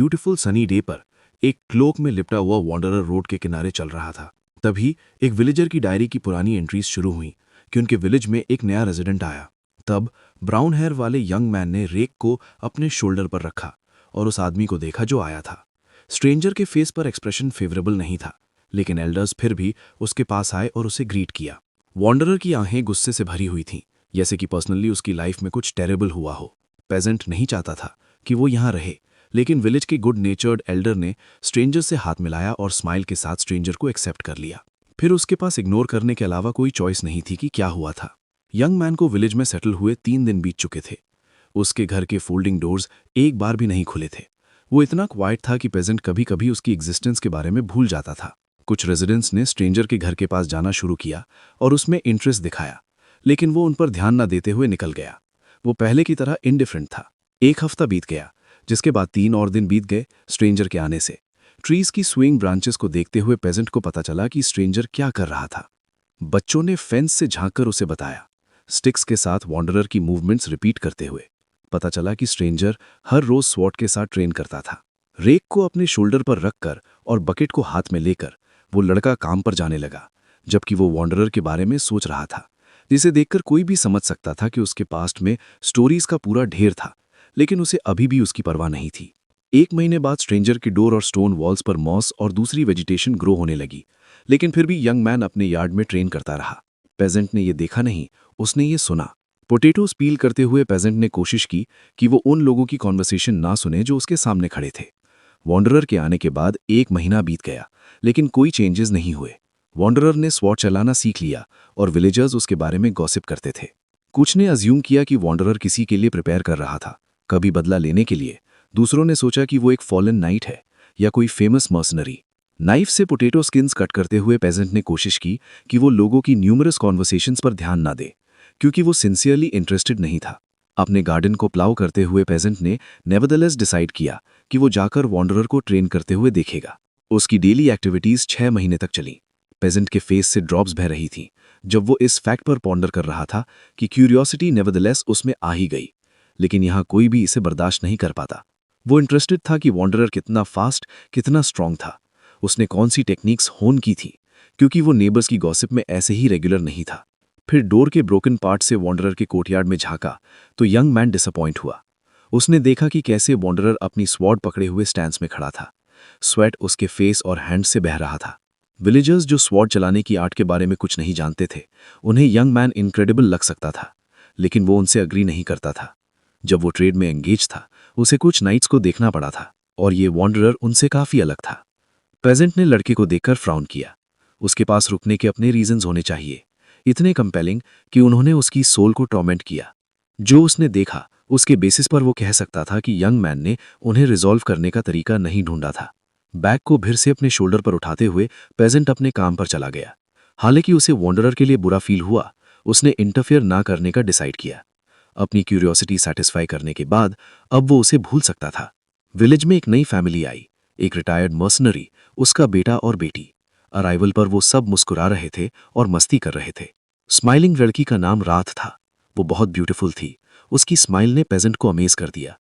Beautiful sunny day पर एक cloak में लिपटा हुआ वॉन्डरर रोड के किनारे चल रहा था। तभी एक विलेजर की डायरी की पुरानी एंट्रीज शुरू हुई कि उनके विलेज में एक नया रेजिडेंट आया। तब ब्राउन हेयर वाले यंग मैन ने रेक को अपने शोल्डर पर रखा और उस आदमी को देखा जो आया था। स्ट्रेंजर के फेस पर एक्सप्रेशन फेवरेबल नहीं था, लेकिन एल्डर्स फिर भी उसके पास आए और उसे ग्रीट किया। वॉन्डरर की आंखें गुस्से से भरी हुई थीं, जैसे कि पर्सनली उसकी लाइफ में कुछ टेरेबल हुआ हो। पेजेंट नहीं चाहता था कि वो यहाँ रहे, लेकिन विलेज के गुड नेचर्ड एल्डर ने स्ट्रेंजर से हाथ मिलाया और स्माइल के साथ स्ट्रेंजर को एक्सेप्ट कर लिया। फिर उसके पास इग्नोर करने के अलावा कोई चॉइस नहीं थी कि क्या हुआ था। यंग मैन को विलेज में सेटल हुए 3 दिन बीत चुके थे। उसके घर के फोल्डिंग डोर्स एक बार भी नहीं खुले थे। वो इतना क्वाइट था कि पेजेंट कभी कभी उसकी एग्जिस्टेंस के बारे में भूल जाता था। कुछ रेजिडेंट्स ने स्ट्रेंजर के घर के पास जाना शुरू किया और उसमें इंटरेस्ट दिखाया, लेकिन वो उन पर ध्यान न देते हुए निकल गया। वो पहले की तरह इंडिफरेंट था। 1 हफ्ता बीत गया, जिसके बाद 3 और दिन बीत गए स्ट्रेंजर के आने से। ट्रीज की स्विंग ब्रांचेस को देखते हुए पेजेंट को पता चला कि स्ट्रेंजर क्या कर रहा था। बच्चों ने फेंस से झांककर उसे बताया, स्टिक्स के साथ वॉन्डरर की मूवमेंट्स रिपीट करते हुए। पता चला कि स्ट्रेंजर हर रोज स्वॉर्ड के साथ ट्रेन करता था। रेक को अपने शोल्डर पर रखकर और बकेट को हाथ में लेकर वो लड़का काम पर जाने लगा, जबकि वो वॉन्डरर के बारे में सोच रहा था, जिसे देखकर कोई भी समझ सकता था कि उसके पास्ट में स्टोरीज का पूरा ढेर था, लेकिन उसे अभी भी उसकी परवाह नहीं थी। 1 महीने बाद स्ट्रेंजर के डोर और स्टोन वॉल्स पर मॉस और दूसरी वेजिटेशन ग्रो होने लगी, लेकिन फिर भी यंग मैन अपने यार्ड में ट्रेन करता रहा। पेजेंट ने ये देखा नहीं, उसने ये सुना। पोटैटोज पील करते हुए पेजेंट ने कोशिश की कि वो उन लोगों की कॉन्वर्सेशन ना सुने जो उसके सामने खड़े थे। वॉन्डरर के आने के बाद 1 महीना बीत गया, लेकिन कोई चेंजेस नहीं हुए। वॉन्डरर ने स्वॉर्ड चलाना सीख लिया और विलेजर्स उसके बारे में गॉसिप करते थे। कुछ ने अज्यूम किया कि वॉन्डरर किसी के लिए प्रिपेयर कर रहा था, कभी बदला लेने के लिए। दूसरों ने सोचा कि वो एक फॉलन नाइट है या कोई फेमस मर्सनरी। नाइफ से पोटैटो स्किन्स कट करते हुए पेजेंट ने कोशिश की कि वो लोगों की न्यूमरस कॉन्वर्सेशंस पर ध्यान ना दे, क्योंकि वो सिंसियरली इंटरेस्टेड नहीं था। अपने गार्डन को प्लाउ करते हुए पेजेंट ने नेवरदलेस डिसाइड किया कि वो जाकर वॉन्डरर को ट्रेन करते हुए देखेगा। उसकी डेली एक्टिविटीज 6 महीने तक चली। पेजेंट के फेस से ड्रॉप्स बह रही थीं जब वो इस फैक्ट पर पॉन्डर कर रहा था कि क्यूरियोसिटी नेवरदलेस उसमें आ ही गई, लेकिन यहाँ कोई भी इसे बर्दाश्त नहीं कर पाता। वो इंटरेस्टेड था कि वॉन्डरर कितना फास्ट, कितना स्ट्रांग था, उसने कौन सी टेक्निक्स होन की थी, क्योंकि वो नेबर्स की गॉसिप में ऐसे ही रेगुलर नहीं था। फिर डोर के ब्रोकन पार्ट से वॉन्डरर के कोर्टयार्ड में झांका तो यंग मैन डिसअपॉइंट हुआ। उसने देखा कि कैसे वॉन्डरर अपनी स्वॉर्ड पकड़े हुए स्टैंस में खड़ा था। स्वेट उसके फेस और हैंड से बह रहा था। विलेजर्स जो स्वॉर्ड चलाने की आर्ट के बारे में कुछ नहीं जानते थे, उन्हें यंग मैन इनक्रेडिबल लग सकता था, लेकिन वो उनसे अग्री नहीं करता था। जब वो ट्रेड में एंगेज था, उसे कुछ नाइट्स को देखना पड़ा था, और ये वॉन्डरर उनसे काफी अलग था। पेजेंट ने लड़के को देखकर फ्राउन किया। उसके पास रुकने के अपने रीजंस होने चाहिए, इतने कंपेलिंग कि उन्होंने उसकी सोल को टॉर्मेंट किया। जो उसने देखा, उसके बेसिस पर वो कह सकता था कि यंग मैन ने उन्हें रिजॉल्व करने का तरीका नहीं ढूंढा था। बैग को फिर से अपने शोल्डर पर उठाते हुए पेजेंट अपने काम पर चला गया। हालांकि उसे वॉन्डरर के लिए बुरा फील हुआ, उसने इंटरफेयर ना करने का डिसाइड किया। अपनी क्यूरियोसिटी सेटिस्फाई करने के बाद अब वो उसे भूल सकता था। विलेज में एक नई फैमिली आई, एक रिटायर्ड मर्सनरी, उसका बेटा और बेटी। अराइवल पर वो सब मुस्कुरा रहे थे और मस्ती कर रहे थे। स्माइलिंग लड़की का नाम रात था। वो बहुत ब्यूटीफुल थी। उसकी स्माइल ने पेजेंट को अमेज कर दिया।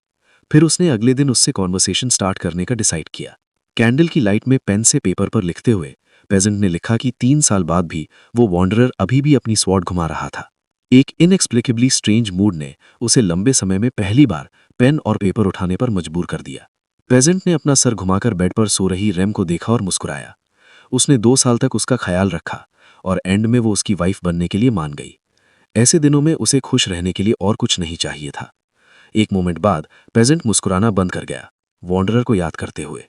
फिर उसने अगले दिन उससे कॉन्वर्सेशन स्टार्ट करने का डिसाइड किया। कैंडल की लाइट में पेन से पेपर पर लिखते हुए पेजेंट ने लिखा कि 3 साल बाद भी वो वॉन्डरर अभी भी अपनी स्वॉर्ड घुमा रहा था। एक इनएक्सप्लिकेबली स्ट्रेंज मूड ने उसे लंबे समय में पहली बार पेन और पेपर उठाने पर मजबूर कर दिया। पेजेंट ने अपना सर घुमाकर बेड पर सो रही रेम को देखा और मुस्कुराया। उसने 2 साल तक उसका ख्याल रखा और एंड में वो उसकी वाइफ बनने के लिए मान गई। ऐसे दिनों में उसे खुश रहने के लिए और कुछ नहीं चाहिए था। एक मोमेंट बाद पेजेंट मुस्कुराना बंद कर गया, वॉन्डरर को याद करते हुए।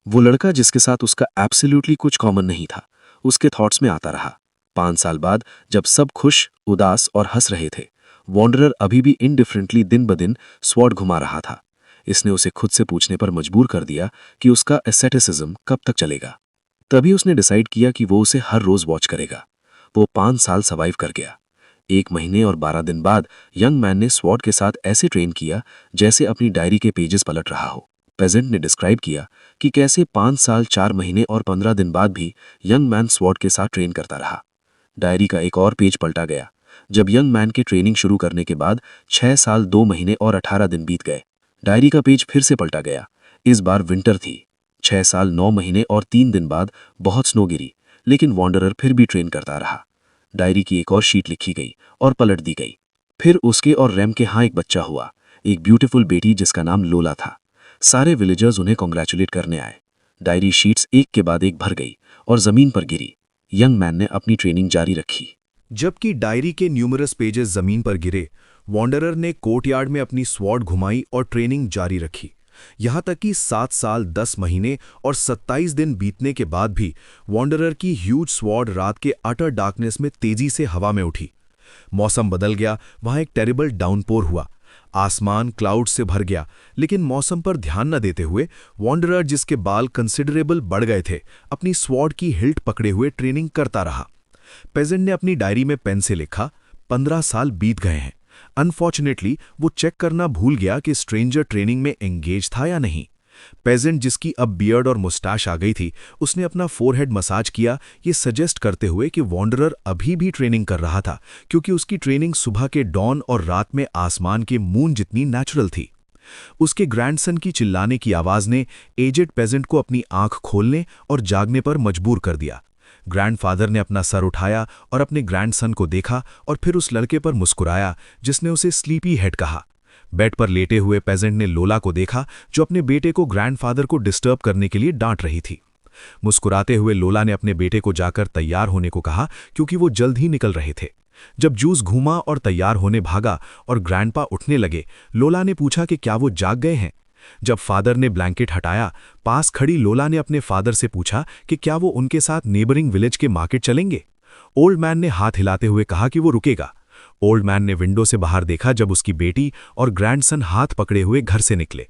वो लड़का जिसके साथ उसका एब्सोल्युटली कुछ कॉमन नहीं था, उसके थॉट्स में आता रहा। 5 साल बाद जब सब खुश, उदास और हंस रहे थे, वॉन्डरर अभी भी इनडिफरेंटली दिन ब दिन स्वॉर्ड घुमा रहा था। इसने उसे खुद से पूछने पर मजबूर कर दिया कि उसका एसेटिसिज्म कब तक चलेगा। तभी उसने डिसाइड किया कि वो उसे हर रोज वॉच करेगा। वो 5 साल सर्वाइव कर गया। 1 महीने और 12 दिन बाद यंग मैन ने स्वॉर्ड के साथ ऐसे ट्रेन किया जैसे अपनी डायरी के पेजेस पलट रहा हो। पेजेंट ने डिस्क्राइब किया कि कैसे 5 साल 4 महीने और 15 दिन बाद भी यंग मैन स्वॉर्ड के साथ ट्रेन करता रहा। डायरी का एक और पेज पलटा गया जब यंग मैन के ट्रेनिंग शुरू करने के बाद 6 साल 2 महीने और 18 दिन बीत गए। डायरी का पेज फिर से पलटा गया। इस बार विंटर थी। 6 साल 9 महीने और 3 दिन बाद बहुत स्नो गिरी, लेकिन वॉन्डरर फिर भी ट्रेन करता रहा। डायरी की एक और शीट लिखी गई और पलट दी गई। फिर उसके और रैम के यहाँ एक बच्चा हुआ, एक ब्यूटीफुल बेटी जिसका नाम लोला था। सारे विलेजर्स उन्हें कॉन्ग्रेचुलेट करने आए। डायरी शीट्स एक के बाद एक भर गई और जमीन पर गिरी। यंग मैन ने अपनी ट्रेनिंग जारी रखी। जबकि डायरी के न्यूमरस पेजेस जमीन पर गिरे, वॉन्डरर ने कोर्टयार्ड में अपनी स्वॉर्ड घुमाई और ट्रेनिंग जारी रखी। यहां तक कि 7 साल 10 महीने और 27 दिन बीतने के बाद भी वॉन्डरर की ह्यूज स्वॉर्ड रात के अटर डार्कनेस में तेजी से हवा में उठी। मौसम बदल गया, वहां एक टेरिबल डाउनपोर हुआ। आसमान क्लाउड से भर गया, लेकिन मौसम पर ध्यान न देते हुए वॉन्डरर, जिसके बाल कंसिडरेबल बढ़ गए थे, अपनी स्वॉर्ड की हिल्ट पकड़े हुए ट्रेनिंग करता रहा। पेजेंट ने अपनी डायरी में पेन से लिखा, 15 साल बीत गए हैं। अनफॉर्चुनेटली वो चेक करना भूल गया कि स्ट्रेंजर ट्रेनिंग में एंगेज था या नहीं। पेजेंट, जिसकी अब बियर्ड और मुस्टाश आ गई थी, उसने अपना फोरहेड मसाज किया, ये सजेस्ट करते हुए कि वॉन्डरर अभी भी ट्रेनिंग कर रहा था, क्योंकि उसकी ट्रेनिंग सुबह के डॉन और रात में आसमान के मून जितनी नेचुरल थी। उसके ग्रैंडसन की चिल्लाने की आवाज ने एजेड पेजेंट को अपनी आंख खोलने और जागने पर मजबूर कर दिया। ग्रैंडफादर ने अपना सर उठाया और अपने ग्रैंडसन को देखा और फिर उस लड़के पर मुस्कुराया जिसने उसे स्लीपी हेड कहा। बेड पर लेटे हुए पेजेंट ने लोला को देखा, जो अपने बेटे को ग्रैंडफादर को डिस्टर्ब करने के लिए डांट रही थी। मुस्कुराते हुए लोला ने अपने बेटे को जाकर तैयार होने को कहा, क्योंकि वो जल्द ही निकल रहे थे। जब जूस घूमा और तैयार होने भागा और ग्रैंडपा उठने लगे, लोला ने पूछा कि क्या वो जाग गए हैं। जब फादर ने ब्लैंकेट हटाया, पास खड़ी लोला ने अपने फादर से पूछा कि क्या वो उनके साथ नेबरिंग विलेज के मार्केट चलेंगे। ओल्ड मैन ने हाथ हिलाते हुए कहा कि वो रुकेगा। ओल्ड मैन ने विंडो से बाहर देखा जब उसकी बेटी और ग्रैंडसन हाथ पकड़े हुए घर से निकले।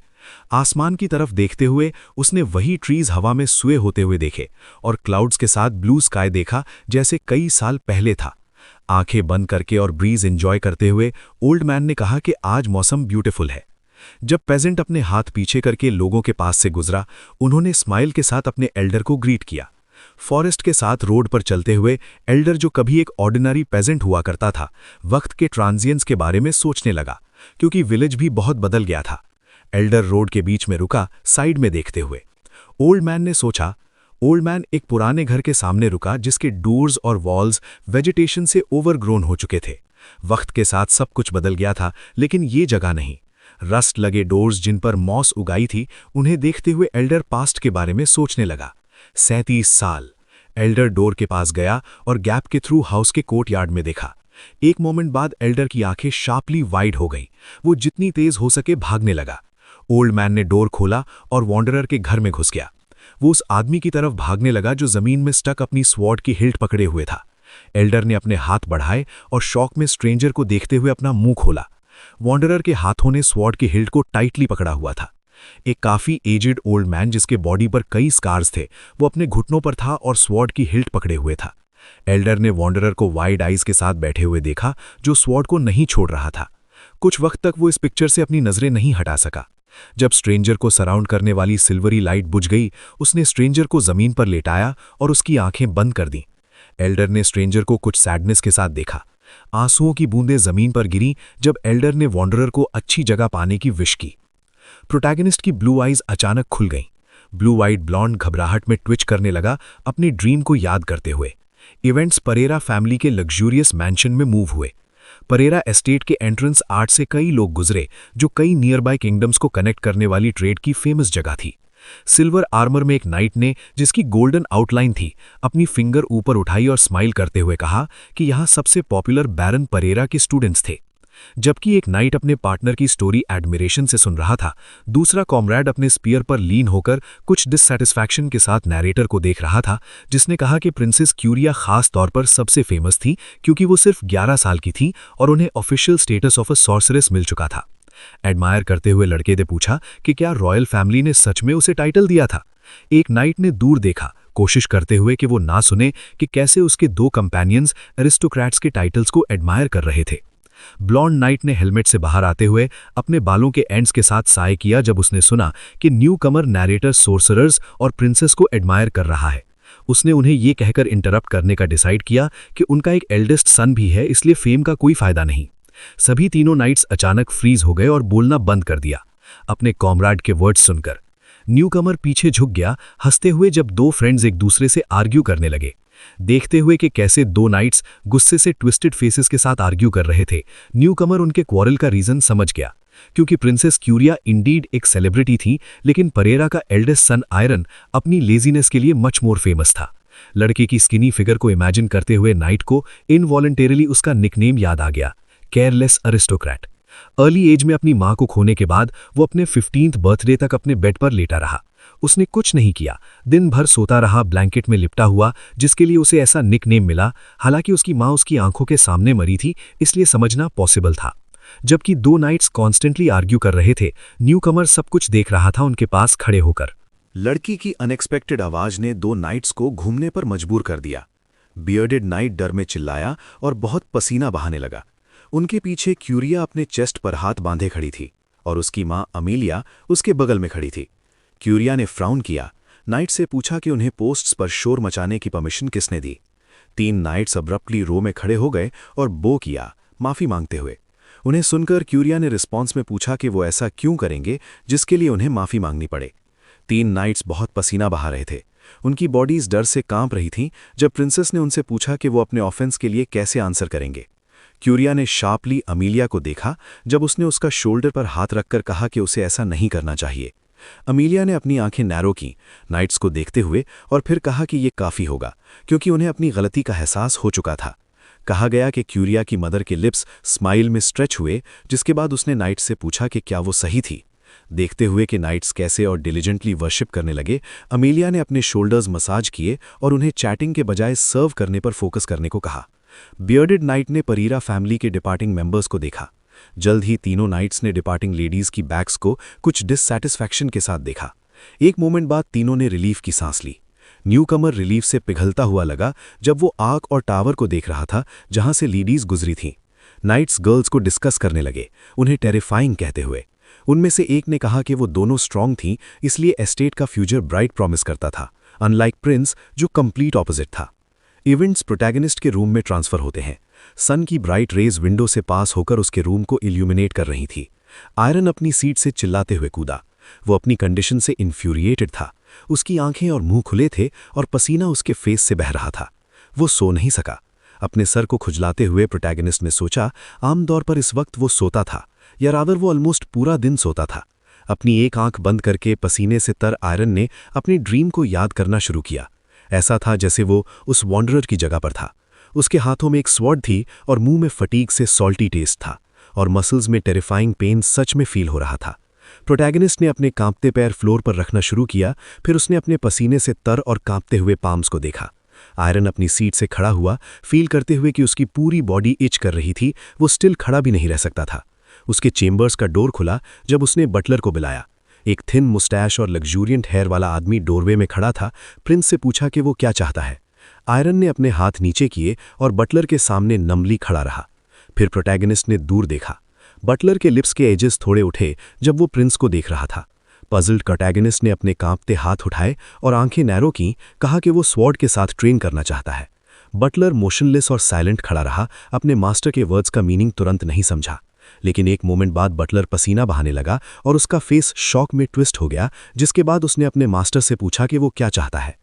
आसमान की तरफ देखते हुए उसने वही ट्रीज हवा में सुए होते हुए देखे और क्लाउड्स के साथ ब्लू स्काई देखा, जैसे कई साल पहले था। आंखें बंद करके और ब्रीज एंजॉय करते हुए ओल्ड मैन ने कहा कि आज मौसम ब्यूटीफुल है। जब पेजेंट अपने हाथ पीछे करके लोगों के पास से गुजरा, उन्होंने स्माइल के साथ अपने एल्डर को ग्रीट किया। फॉरेस्ट के साथ रोड पर चलते हुए एल्डर, जो कभी एक ऑर्डिनरी पेजेंट हुआ करता था, वक्त के ट्रांजिएंट्स के बारे में सोचने लगा, क्योंकि विलेज भी बहुत बदल गया था। एल्डर रोड के बीच में रुका, साइड में देखते हुए। ओल्ड मैन ने सोचा। ओल्ड मैन एक पुराने घर के सामने रुका जिसके डोर्स और वॉल्स वेजिटेशन से ओवरग्रोन हो चुके थे। वक्त के साथ सब कुछ बदल गया था, लेकिन ये जगह नहीं। रस्ट लगे डोर्स जिन पर मॉस उगाई थी, उन्हें देखते हुए एल्डर पास्ट के बारे में सोचने लगा। 37 साल। एल्डर डोर के पास गया और गैप के थ्रू हाउस के कोर्टयार्ड में देखा। एक मोमेंट बाद एल्डर की आंखें शार्पली वाइड हो गईं। वो जितनी तेज हो सके भागने लगा। ओल्ड मैन ने डोर खोला और वॉन्डरर के घर में घुस गया। वो उस आदमी की तरफ भागने लगा जो जमीन में स्टक अपनी स्वॉर्ड की हिल्ट पकड़े हुए था। एल्डर ने अपने हाथ बढ़ाए और शॉक में स्ट्रेंजर को देखते हुए अपना मुंह खोला। वॉन्डरर के हाथों ने स्वॉर्ड की हिल्ट को टाइटली पकड़ा हुआ था। एक काफी एजेड ओल्ड मैन जिसके बॉडी पर कई स्कार्स थे, वो अपने घुटनों पर था और स्वॉर्ड की हिल्ट पकड़े हुए था। एल्डर ने वॉन्डरर को वाइड आइज के साथ बैठे हुए देखा, जो स्वॉर्ड को नहीं छोड़ रहा था। कुछ वक्त तक वो इस पिक्चर से अपनी नजरें नहीं हटा सका। जब स्ट्रेंजर को सराउंड करने वाली सिल्वरी लाइट बुझ गई, उसने स्ट्रेंजर को जमीन पर लेटाया और उसकी आंखें बंद कर दी। एल्डर ने स्ट्रेंजर को कुछ सैडनेस के साथ देखा। आंसुओं की बूंदें जमीन पर गिरी जब एल्डर ने वॉन्डरर को अच्छी जगह पाने की विश की। प्रोटैगनिस्ट की ब्लू आइज अचानक खुल गईं। ब्लू वाइट ब्लॉन्ड घबराहट में ट्विच करने लगा, अपने ड्रीम को याद करते हुए। इवेंट्स परेरा फैमिली के लग्जूरियस मैंशन में मूव हुए। परेरा एस्टेट के एंट्रेंस आर्ट से कई लोग गुजरे, जो कई नियर बाय किंगडम्स को कनेक्ट करने वाली ट्रेड की फेमस जगह थी। सिल्वर आर्मर में एक नाइट ने, जिसकी गोल्डन आउटलाइन थी, अपनी फिंगर ऊपर उठाई और स्माइल करते हुए कहा कि यहाँ सबसे पॉपुलर बैरन परेरा के स्टूडेंट्स थे। जबकि एक नाइट अपने पार्टनर की स्टोरी एडमिरेशन से सुन रहा था, दूसरा कॉमरेड अपने स्पीयर पर लीन होकर कुछ डिससैटिस्फैक्शन के साथ नैरेटर को देख रहा था, जिसने कहा कि प्रिंसेस क्यूरिया खास तौर पर सबसे फेमस थी क्योंकि वो सिर्फ 11 साल की थी और उन्हें ऑफिशियल स्टेटस ऑफ अ सॉर्सरेस मिल चुका था। एडमायर करते हुए लड़के ने पूछा कि क्या रॉयल फैमिली ने सच में उसे टाइटल दिया था। एक नाइट ने दूर देखा, कोशिश करते हुए कि वो ना सुने कि कैसे उसके 2 कंपेनियंस एरिस्टोक्रेट्स के टाइटल्स को एडमायर कर रहे थे। ब्लॉन्ड नाइट ने हेलमेट से बाहर आते हुए अपने बालों के एंड्स के साथ साय किया जब उसने सुना कि न्यू कमर नैरेटर सोर्सरर्स और प्रिंसेस को एडमायर कर रहा है। उसने उन्हें ये कहकर इंटरप्ट करने का डिसाइड किया कि उनका एक एल्डेस्ट सन भी है, इसलिए फेम का कोई फायदा नहीं। सभी तीनों नाइट्स अचानक फ्रीज हो गए और बोलना बंद कर दिया, अपने कॉमरेड के वर्ड्स सुनकर। न्यूकमर पीछे झुक गया, हंसते हुए, जब दो फ्रेंड्स एक दूसरे से आर्ग्यू करने लगे। देखते हुए कि कैसे दो नाइट्स गुस्से से ट्विस्टेड फेसेस के साथ आर्ग्यू कर रहे थे, न्यूकमर उनके क्वारल का रीजन समझ गया। क्योंकि प्रिंसेस क्यूरिया इंडीड एक सेलिब्रिटी थी, लेकिन परेरा का एल्डेस्ट सन आयरन अपनी लेजीनेस के लिए मच मोर फेमस था। लड़के की स्किनी फिगर को इमेजिन करते हुए नाइट को इनवॉलंटरीली उसका निकनेम याद आ गया, केयरलेस अरिस्टोक्रेट। अर्ली एज में अपनी मां को खोने के बाद वो अपने 15th बर्थडे तक अपने बेड पर लेटा रहा। उसने कुछ नहीं किया, दिन भर सोता रहा ब्लैंकेट में लिपटा हुआ, जिसके लिए उसे ऐसा निकनेम मिला। हालांकि उसकी मां उसकी आंखों के सामने मरी थी, इसलिए समझना पॉसिबल था। जबकि दो नाइट्स कॉन्स्टेंटली आर्ग्यू कर रहे थे, न्यूकमर सब कुछ देख रहा था उनके पास खड़े होकर। लड़की की अनएक्सपेक्टेड आवाज ने दो नाइट्स को घूमने पर मजबूर कर दिया। बियर्डेड नाइट डर में चिल्लाया और बहुत पसीना बहाने लगा। उनके पीछे क्यूरिया अपने चेस्ट पर हाथ बांधे खड़ी थी और उसकी मां अमीलिया उसके बगल में खड़ी थी। क्यूरिया ने फ्राउन किया, नाइट से पूछा कि उन्हें पोस्ट्स पर शोर मचाने की परमिशन किसने दी। 3 नाइट्स अब्रप्टली रो में खड़े हो गए और बो किया, माफी मांगते हुए। उन्हें सुनकर क्यूरिया ने रिस्पॉन्स में पूछा कि वो ऐसा क्यों करेंगे जिसके लिए उन्हें माफी मांगनी पड़े। 3 नाइट्स बहुत पसीना बहा रहे थे, उनकी बॉडीज डर से कांप रही थीं जब प्रिंसेस ने उनसे पूछा कि वो अपने ऑफेंस के लिए कैसे आंसर करेंगे। क्यूरिया ने शार्पली अमीलिया को देखा जब उसने उसका शोल्डर पर हाथ रखकर कहा कि उसे ऐसा नहीं करना चाहिए। अमीलिया ने अपनी आंखें नैरो की नाइट्स को देखते हुए और फिर कहा कि ये काफी होगा, क्योंकि उन्हें अपनी गलती का एहसास हो चुका था। कहा गया कि क्यूरिया की मदर के लिप्स स्माइल में स्ट्रेच हुए, जिसके बाद उसने नाइट्स से पूछा कि क्या वो सही थी। देखते हुए कि नाइट्स कैसे और डिलीजेंटली वर्शिप करने लगे, अमीलिया ने अपने शोल्डर्स मसाज किए और उन्हें चैटिंग के बजाय सर्व करने पर फोकस करने को कहा। बियर्डेड नाइट ने परीरा फैमिली के डिपार्टिंग मेंबर्स को देखा। जल्द ही तीनों नाइट्स ने डिपार्टिंग लेडीज की बैग्स को कुछ डिससैटिस्फैक्शन के साथ देखा। एक मोमेंट बाद तीनों ने रिलीफ की सांस ली। न्यूकमर रिलीफ से पिघलता हुआ लगा जब वो आर्क और टावर को देख रहा था जहां से लेडीज गुजरी थीं। नाइट्स गर्ल्स को डिस्कस करने लगे, उन्हें टेरिफाइंग कहते हुए। उनमें से एक ने कहा कि वो दोनों स्ट्रांग थीं, इसलिए एस्टेट का फ्यूचर ब्राइट प्रॉमिस करता था, अनलाइक प्रिंस जो कंप्लीट ऑपोजिट था। इवेंट्स प्रोटैगनिस्ट के रूम में ट्रांसफर होते हैं। सन की ब्राइट रेज विंडो से पास होकर उसके रूम को इल्यूमिनेट कर रही थी। आयरन अपनी सीट से चिल्लाते हुए कूदा। वो अपनी कंडीशन से इन्फ्यूरिएटेड था। उसकी आंखें और मुंह खुले थे और पसीना उसके फेस से बह रहा था। वो सो नहीं सका। अपने सर को खुजलाते हुए प्रोटैगनिस्ट ने सोचा, आमतौर पर इस वक्त वो सोता था, या रादर वो ऑलमोस्ट पूरा दिन सोता था। अपनी एक आंख बंद करके पसीने से तर आयरन ने अपनी ड्रीम को याद करना शुरू किया। ऐसा था जैसे वो उस वॉन्डरर की जगह पर था। उसके हाथों में एक स्वॉर्ड थी और मुंह में फटीग से सॉल्टी टेस्ट था और मसल्स में टेरिफाइंग पेन सच में फील हो रहा था। प्रोटैगनिस्ट ने अपने कांपते पैर फ्लोर पर रखना शुरू किया, फिर उसने अपने पसीने से तर और कांपते हुए पाम्स को देखा। आयरन अपनी सीट से खड़ा हुआ, फील करते हुए कि उसकी पूरी बॉडी इच कर रही थी। वो स्टिल खड़ा भी नहीं रह सकता था। उसके चेम्बर्स का डोर खुला जब उसने बटलर को बुलाया। एक थिन मुस्टैश और लग्जूरियंट हेयर वाला आदमी डोरवे में खड़ा था। प्रिंस से पूछा कि वो क्या चाहता है। आयरन ने अपने हाथ नीचे किए और बटलर के सामने नमली खड़ा रहा। फिर प्रोटैगनिस्ट ने दूर देखा। बटलर के लिप्स के एजेस थोड़े उठे जब वो प्रिंस को देख रहा था। पजल्ड प्रोटैगनिस्ट ने अपने कांपते हाथ उठाए और आंखें नैरो की, कहा कि वो स्वॉर्ड के साथ ट्रेन करना चाहता है। बटलर मोशनलेस और साइलेंट खड़ा रहा, अपने मास्टर के वर्ड्स का मीनिंग तुरंत नहीं समझा। लेकिन एक मोमेंट बाद बटलर पसीना बहाने लगा और उसका फेस शॉक में ट्विस्ट हो गया, जिसके बाद उसने अपने मास्टर से पूछा कि वो क्या चाहता है।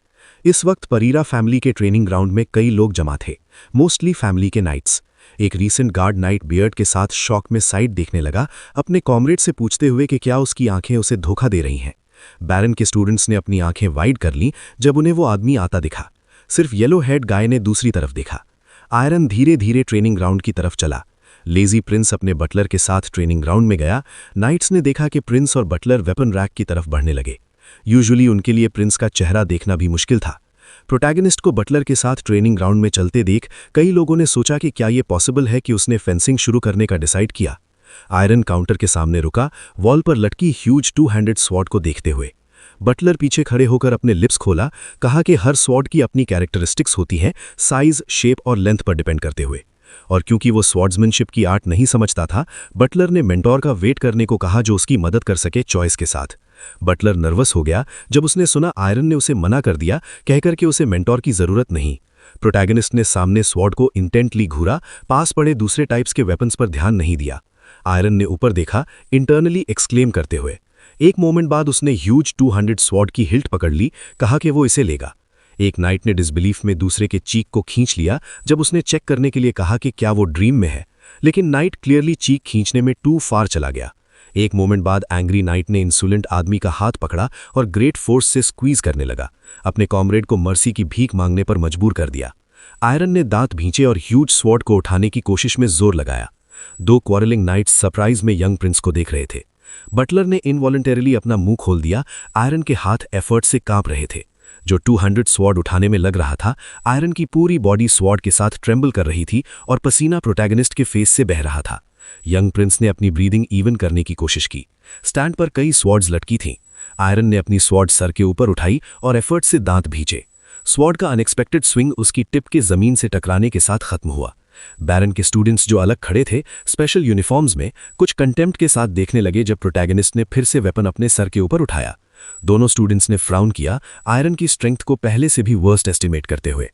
इस वक्त परीरा फैमिली के ट्रेनिंग ग्राउंड में कई लोग जमा थे, मोस्टली फैमिली के नाइट्स। एक रीसेंट गार्ड नाइट बियर्ड के साथ शॉक में साइड देखने लगा, अपने कॉमरेड से पूछते हुए कि क्या उसकी आंखें उसे धोखा दे रही हैं। बैरन के स्टूडेंट्स ने अपनी आंखें वाइड कर लीं जब उन्हें वो आदमी आता दिखा। सिर्फ येलो हेड गाय ने दूसरी तरफ देखा। आयरन धीरे धीरे ट्रेनिंग ग्राउंड की तरफ चला। लेजी प्रिंस अपने बटलर के साथ ट्रेनिंग ग्राउंड में गया। नाइट्स ने देखा कि प्रिंस और बटलर वेपन रैक की तरफ बढ़ने लगे। यूजुअली उनके लिए प्रिंस का चेहरा देखना भी मुश्किल था। प्रोटैगनिस्ट को बटलर के साथ ट्रेनिंग ग्राउंड में चलते देख कई लोगों ने सोचा कि क्या ये पॉसिबल है कि उसने फेंसिंग शुरू करने का डिसाइड किया। आयरन काउंटर के सामने रुका, वॉल पर लटकी ह्यूज 2-हैंडेड स्वॉर्ड को देखते हुए। बटलर पीछे खड़े होकर अपने लिप्स खोला, कहा कि हर स्वॉर्ड की अपनी कैरेक्टरिस्टिक्स होती हैं, साइज, शेप और लेंथ पर डिपेंड करते हुए। और क्योंकि वो स्वॉर्ड्समैनशिप की आर्ट नहीं समझता था, बटलर ने मेंटोर का वेट करने को कहा जो उसकी मदद कर सके चॉइस के साथ। बटलर नर्वस हो गया जब उसने सुना आयरन ने उसे मना कर दिया, कहकर कि उसे मेंटोर की जरूरत नहीं। प्रोटैगनिस्ट ने सामने स्वॉर्ड को इंटेंटली घूरा, पास पड़े दूसरे टाइप्स के वेपन्स पर ध्यान नहीं दिया। आयरन ने ऊपर देखा, इंटरनली एक्सक्लेम करते हुए, एक मोमेंट बाद उसने ह्यूज 200 स्वॉर्ड की हिल्ट पकड़ ली, कहा कि वो इसे लेगा। एक नाइट ने डिसबिलीफ में दूसरे के चीक को खींच लिया जब उसने चेक करने के लिए कहा कि क्या वो ड्रीम में है, लेकिन नाइट क्लियरली चीक खींचने में टू फार चला गया। एक मोमेंट बाद एंग्री नाइट ने इंसुलेंट आदमी का हाथ पकड़ा और ग्रेट फोर्स से स्क्वीज करने लगा, अपने कॉमरेड को मर्सी की भीख मांगने पर मजबूर कर दिया। आयरन ने दांत भींचे और ह्यूज स्वॉर्ड को उठाने की कोशिश में जोर लगाया। दो क्वारलिंग नाइट्स सरप्राइज में यंग प्रिंस को देख रहे थे। बटलर ने इनवॉलंटरीली अपना मुंह खोल दिया। आयरन के हाथ एफर्ट से कांप रहे थे। जो 200 स्वॉर्ड उठाने में लग रहा था, आयरन की पूरी बॉडी स्वॉर्ड के साथ ट्रेम्बल कर रही थी और पसीना प्रोटैगनिस्ट के फेस से बह रहा था। यंग प्रिंस ने अपनी ब्रीदिंग इवन करने की कोशिश की। स्टैंड पर कई स्वॉर्ड्स लटकी थीं। आयरन ने अपनी स्वॉर्ड सर के ऊपर उठाई और एफर्ट से दांत भींचे। स्वॉर्ड का अनएक्सपेक्टेड स्विंग उसकी टिप के जमीन से टकराने के साथ खत्म हुआ। बैरन के स्टूडेंट्स जो अलग खड़े थे, स्पेशल यूनिफॉर्म्स में, कुछ कंटेम्प्ट के साथ देखने लगे जब प्रोटैगनिस्ट ने फिर से वेपन अपने सर के ऊपर उठाया। दोनों स्टूडेंट्स ने फ्राउन किया, आयरन की स्ट्रेंथ को पहले से भी वर्स्ट एस्टिमेट करते हुए।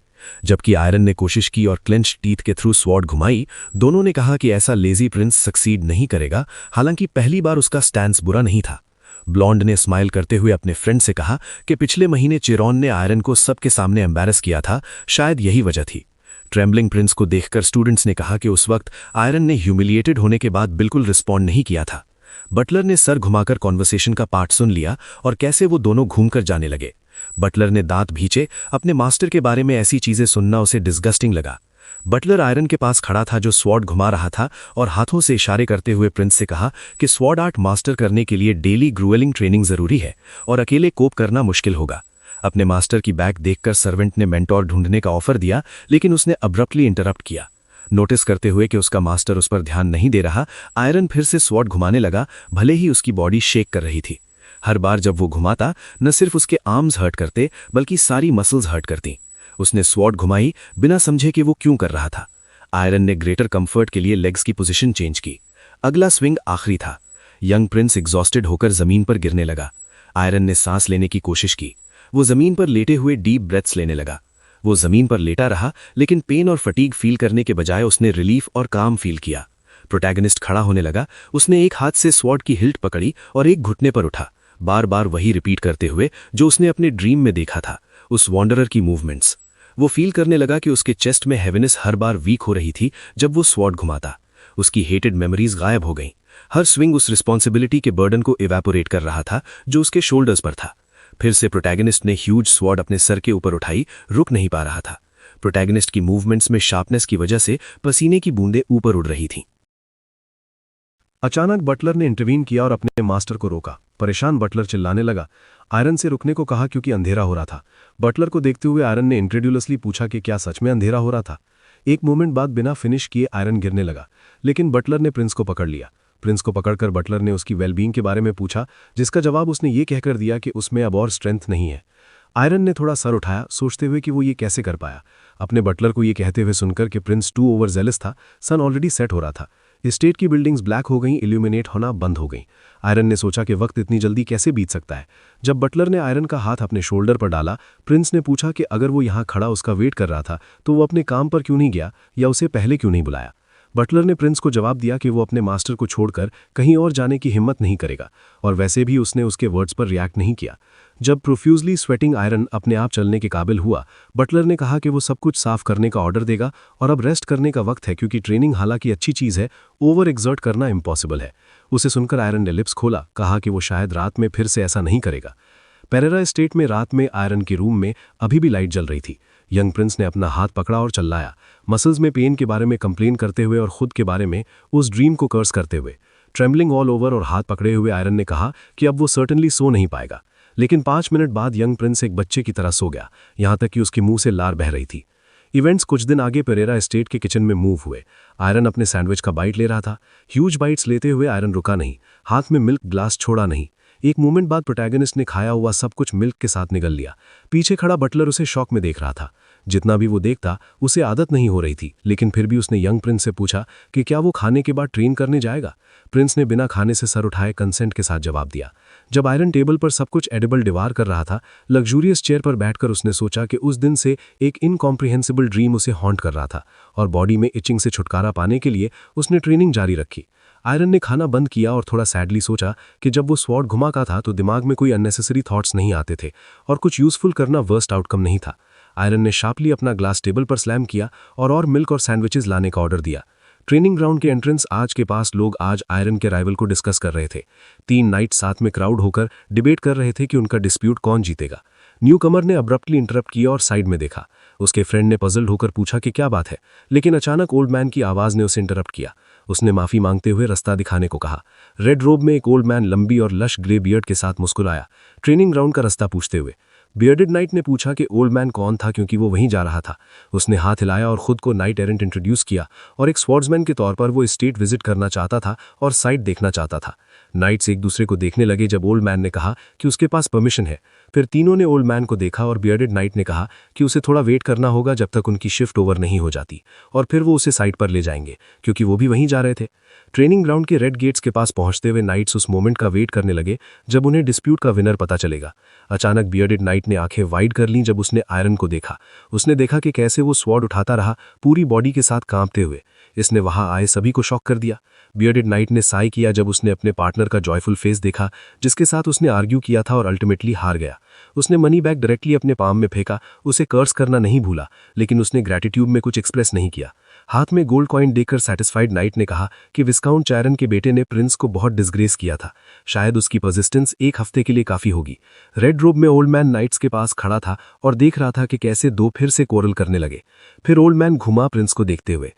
जबकि आयरन ने कोशिश की और क्लेंच्ड टीथ के थ्रू स्वॉर्ड घुमाई, दोनों ने कहा कि ऐसा लेजी प्रिंस सक्सीड नहीं करेगा, हालांकि पहली बार उसका स्टैंस बुरा नहीं था। ब्लॉन्ड ने स्माइल करते हुए अपने फ्रेंड से कहा कि पिछले महीने चिरॉन ने आयरन को सबके सामने एम्बैरस किया था, शायद यही वजह थी। ट्रेम्बलिंग प्रिंस को देखकर स्टूडेंट्स ने कहा कि उस वक्त आयरन ने ह्यूमिलिएटेड होने के बाद बिल्कुल रिस्पॉन्ड नहीं किया था। बटलर ने सर घुमाकर कॉन्वर्सेशन का पार्ट सुन लिया और कैसे वो दोनों घूमकर जाने लगे। बटलर ने दांत भींचे, अपने मास्टर के बारे में ऐसी चीजें सुनना उसे डिस्गस्टिंग लगा। बटलर आयरन के पास खड़ा था जो स्वॉर्ड घुमा रहा था और हाथों से इशारे करते हुए प्रिंस से कहा कि स्वॉर्ड आर्ट मास्टर करने के लिए डेली ग्रूएलिंग ट्रेनिंग जरूरी है और अकेले कोप करना मुश्किल होगा। अपने मास्टर की बैग देखकर सर्वेंट ने मेंटोर ढूंढने का ऑफर दिया, लेकिन उसने अब्रप्टली इंटरप्ट किया। नोटिस करते हुए कि उसका मास्टर उस पर ध्यान नहीं दे रहा, आयरन फिर से स्वॉर्ड घुमाने लगा, भले ही उसकी बॉडी शेक कर रही थी। हर बार जब वो घुमाता, न सिर्फ उसके आर्म्स हर्ट करते बल्कि सारी मसल्स हर्ट करती। उसने स्वॉर्ड घुमाई बिना समझे कि वो क्यों कर रहा था। आयरन ने ग्रेटर कंफर्ट के लिए लेग्स की पोजीशन चेंज की। अगला स्विंग आखिरी था। यंग प्रिंस एग्जॉस्टेड होकर जमीन पर गिरने लगा। आयरन ने सांस लेने की कोशिश की। वो जमीन पर लेटे हुए डीप ब्रेथ्स लेने लगा। वो जमीन पर लेटा रहा, लेकिन पेन और फटीग फील करने के बजाय उसने रिलीफ और काम फील किया। प्रोटैगनिस्ट खड़ा होने लगा। उसने एक हाथ से स्वॉर्ड की हिल्ट पकड़ी और एक घुटने पर उठा, बार बार वही रिपीट करते हुए जो उसने अपने ड्रीम में देखा था, उस वॉन्डरर की मूवमेंट्स। वो फील करने लगा कि उसके चेस्ट में हैवीनेस हर बार वीक हो रही थी जब वो स्वॉर्ड घुमाता। उसकी हेटेड मेमोरीज गायब हो गईं। हर स्विंग उस रिस्पॉन्सिबिलिटी के बर्डन को इवेपोरेट कर रहा था जो उसके शोल्डर्स पर था। फिर से प्रोटैगनिस्ट ने ह्यूज स्वॉर्ड अपने सर के ऊपर उठाई, रुक नहीं पा रहा था। प्रोटैगनिस्ट की मूवमेंट्स में शार्पनेस की वजह से पसीने की बूंदें ऊपर उड़ रही थीं। अचानक बटलर ने इंटरवीन किया और अपने मास्टर को रोका। परेशान बटलर चिल्लाने लगा। आयरन से रुकने को कहा क्योंकि अंधेरा हो रहा था। बटलर को देखते हुए आयरन ने इंक्रेड्यूलसली पूछा कि क्या सच में अंधेरा हो रहा था। एक मोमेंट बाद बिना फिनिश किए आयरन गिरने लगा, लेकिन बटलर ने प्रिंस को पकड़ लिया। प्रिंस को पकड़कर बटलर ने उसकी वेलबींग के बारे में पूछा, जिसका जवाब उसने ये कहकर दिया कि उसमें अब और स्ट्रेंथ नहीं है। आयरन ने थोड़ा सर उठाया, सोचते हुए कि वो ये कैसे कर पाया। अपने बटलर को ये कहते हुए सुनकर कि प्रिंस टू ओवर जेलस था, सन ऑलरेडी सेट हो रहा था। स्टेट की बिल्डिंग्स ब्लैक हो गईं, इल्यूमिनेट होना बंद हो गईं। आयरन ने सोचा कि वक्त इतनी जल्दी कैसे बीत सकता है। जब बटलर ने आयरन का हाथ अपने शोल्डर पर डाला, प्रिंस ने पूछा कि अगर वो यहाँ खड़ा उसका वेट कर रहा था तो वो अपने काम पर क्यों नहीं गया या उसे पहले क्यों नहीं बुलाया। बटलर ने प्रिंस को जवाब दिया कि वो अपने मास्टर को छोड़कर कहीं और जाने की हिम्मत नहीं करेगा, और वैसे भी उसने उसके वर्ड्स पर रिएक्ट नहीं किया। जब प्रोफ्यूजली स्वेटिंग आयरन अपने आप चलने के काबिल हुआ, बटलर ने कहा कि वो सब कुछ साफ करने का ऑर्डर देगा और अब रेस्ट करने का वक्त है, क्योंकि ट्रेनिंग हालांकि अच्छी चीज़ है, ओवर एक्सर्ट करना इम्पॉसिबल है। उसे सुनकर आयरन ने लिप्स खोला, कहा कि वो शायद रात में फिर से ऐसा नहीं करेगा। पेरेरा एस्टेट में रात में आयरन के रूम में अभी भी लाइट जल रही थी। यंग प्रिंस ने अपना हाथ पकड़ा और चिल्लाया, मसल्स में पेन के बारे में कंप्लेन करते हुए और खुद के बारे में उस ड्रीम को कर्स करते हुए। ट्रेम्बलिंग ऑल ओवर और हाथ पकड़े हुए आयरन ने कहा कि अब वो सर्टनली सो नहीं पाएगा। लेकिन 5 मिनट बाद यंग प्रिंस एक बच्चे की तरह सो गया, यहाँ तक कि उसके मुंह से लार बह रही थी। इवेंट्स कुछ दिन आगे पेरेरा एस्टेट के किचन में मूव हुए। आयरन अपने सैंडविच का बाइट ले रहा था। ह्यूज बाइट्स लेते हुए आयरन रुका नहीं, हाथ में मिल्क ग्लास छोड़ा नहीं। एक मोमेंट बाद प्रोटैगनिस्ट ने खाया हुआ सब कुछ मिल्क के साथ निगल लिया। पीछे खड़ा बटलर उसे शॉक में देख रहा था। जितना भी वो देखता, उसे आदत नहीं हो रही थी, लेकिन फिर भी उसने यंग प्रिंस से पूछा कि क्या वो खाने के बाद ट्रेन करने जाएगा। प्रिंस ने बिना खाने से सर उठाए कंसेंट के साथ जवाब दिया। जब आयरन टेबल पर सब कुछ एडिबल डिवार कर रहा था, लग्जूरियस चेयर पर बैठकर उसने सोचा कि उस दिन से एक इनकॉम्प्रिहेंसिबल ड्रीम उसे हॉन्ट कर रहा था और बॉडी में इचिंग से छुटकारा पाने के लिए उसने ट्रेनिंग जारी रखी। आयरन ने खाना बंद किया और थोड़ा सैडली सोचा कि जब वो स्वॉर्ड घुमाता था तो दिमाग में कोई अननेसेसरी थॉट्स नहीं आते थे और कुछ यूजफुल करना वर्स्ट आउटकम नहीं था। आयरन ने शार्पली अपना ग्लास टेबल पर स्लैम किया और मिल्क और सैंडविचेस लाने का ऑर्डर दिया। ट्रेनिंग ग्राउंड के एंट्रेंस आज के पास लोग आज आयरन के राइवल को डिस्कस कर रहे थे। 3 नाइट साथ में क्राउड होकर डिबेट कर रहे थे कि उनका डिस्प्यूट कौन जीतेगा। न्यू कमर ने अब्रप्टली इंटरप्ट किया और साइड में देखा। उसके फ्रेंड ने पजल्ड होकर पूछा कि क्या बात है, लेकिन अचानक ओल्ड मैन की आवाज ने उसे इंटरप्ट किया। उसने माफी मांगते हुए रास्ता दिखाने को कहा। रेड रोब में एक ओल्ड मैन लंबी और लश ग्रे बियर्ड के साथ मुस्कुराया, ट्रेनिंग ग्राउंड का रास्ता पूछते हुए। बियर्डेड नाइट ने पूछा कि ओल्ड मैन कौन था, क्योंकि वो वहीं जा रहा था। उसने हाथ हिलाया और खुद को नाइट एरेंट इंट्रोड्यूस किया और एक स्वॉर्ड्समैन के तौर पर वो स्टेट विजिट करना चाहता था और साइट देखना चाहता था। नाइट्स एक दूसरे को देखने लगे जब ओल्ड मैन ने कहा कि उसके पास परमिशन है। फिर तीनों ने ओल्ड मैन को देखा और बियर्डेड नाइट ने कहा कि उसे थोड़ा वेट करना होगा जब तक उनकी शिफ्ट ओवर नहीं हो जाती, और फिर वो उसे साइट पर ले जाएंगे क्योंकि वो भी वहीं जा रहे थे। ट्रेनिंग ग्राउंड के रेड गेट्स के पास पहुंचते हुए नाइट्स उस मोमेंट का वेट करने लगे जब उन्हें डिस्प्यूट का विनर पता चलेगा। अचानक बियर्डेड नाइट ने आंखें वाइड कर लीं जब उसने आयरन को देखा। उसने देखा कि कैसे वो स्वॉर्ड उठाता रहा, पूरी बॉडी के साथ कांपते हुए। इसने वहां आए सभी को शॉक कर दिया। बियर्डेड नाइट ने साई किया जब उसने अपने पार्टनर का जॉयफुल फेस देखा, जिसके साथ उसने आर्ग्यू किया था और अल्टीमेटली हार गया। उसने मनी बैग डायरेक्टली अपने पाम में फेंका। उसे कर्स करना नहीं भूला, लेकिन उसने ग्रैटिट्यूड में कुछ एक्सप्रेस नहीं किया। हाथ में गोल्ड कॉइन देखकर सैटिस्फाइड नाइट ने कहा कि विस्काउंट चायरन के बेटे ने प्रिंस को बहुत डिसग्रेस किया था। शायद उसकी परसिस्टेंस 1 हफ्ते के लिए काफी होगी। रेड रोब में ओल्ड मैन नाइट्स के पास खड़ा था और देख रहा था कि कैसे दो फिर से कोरल करने लगे। फिर ओल्ड मैन घुमा प्रिंस को देखते हुए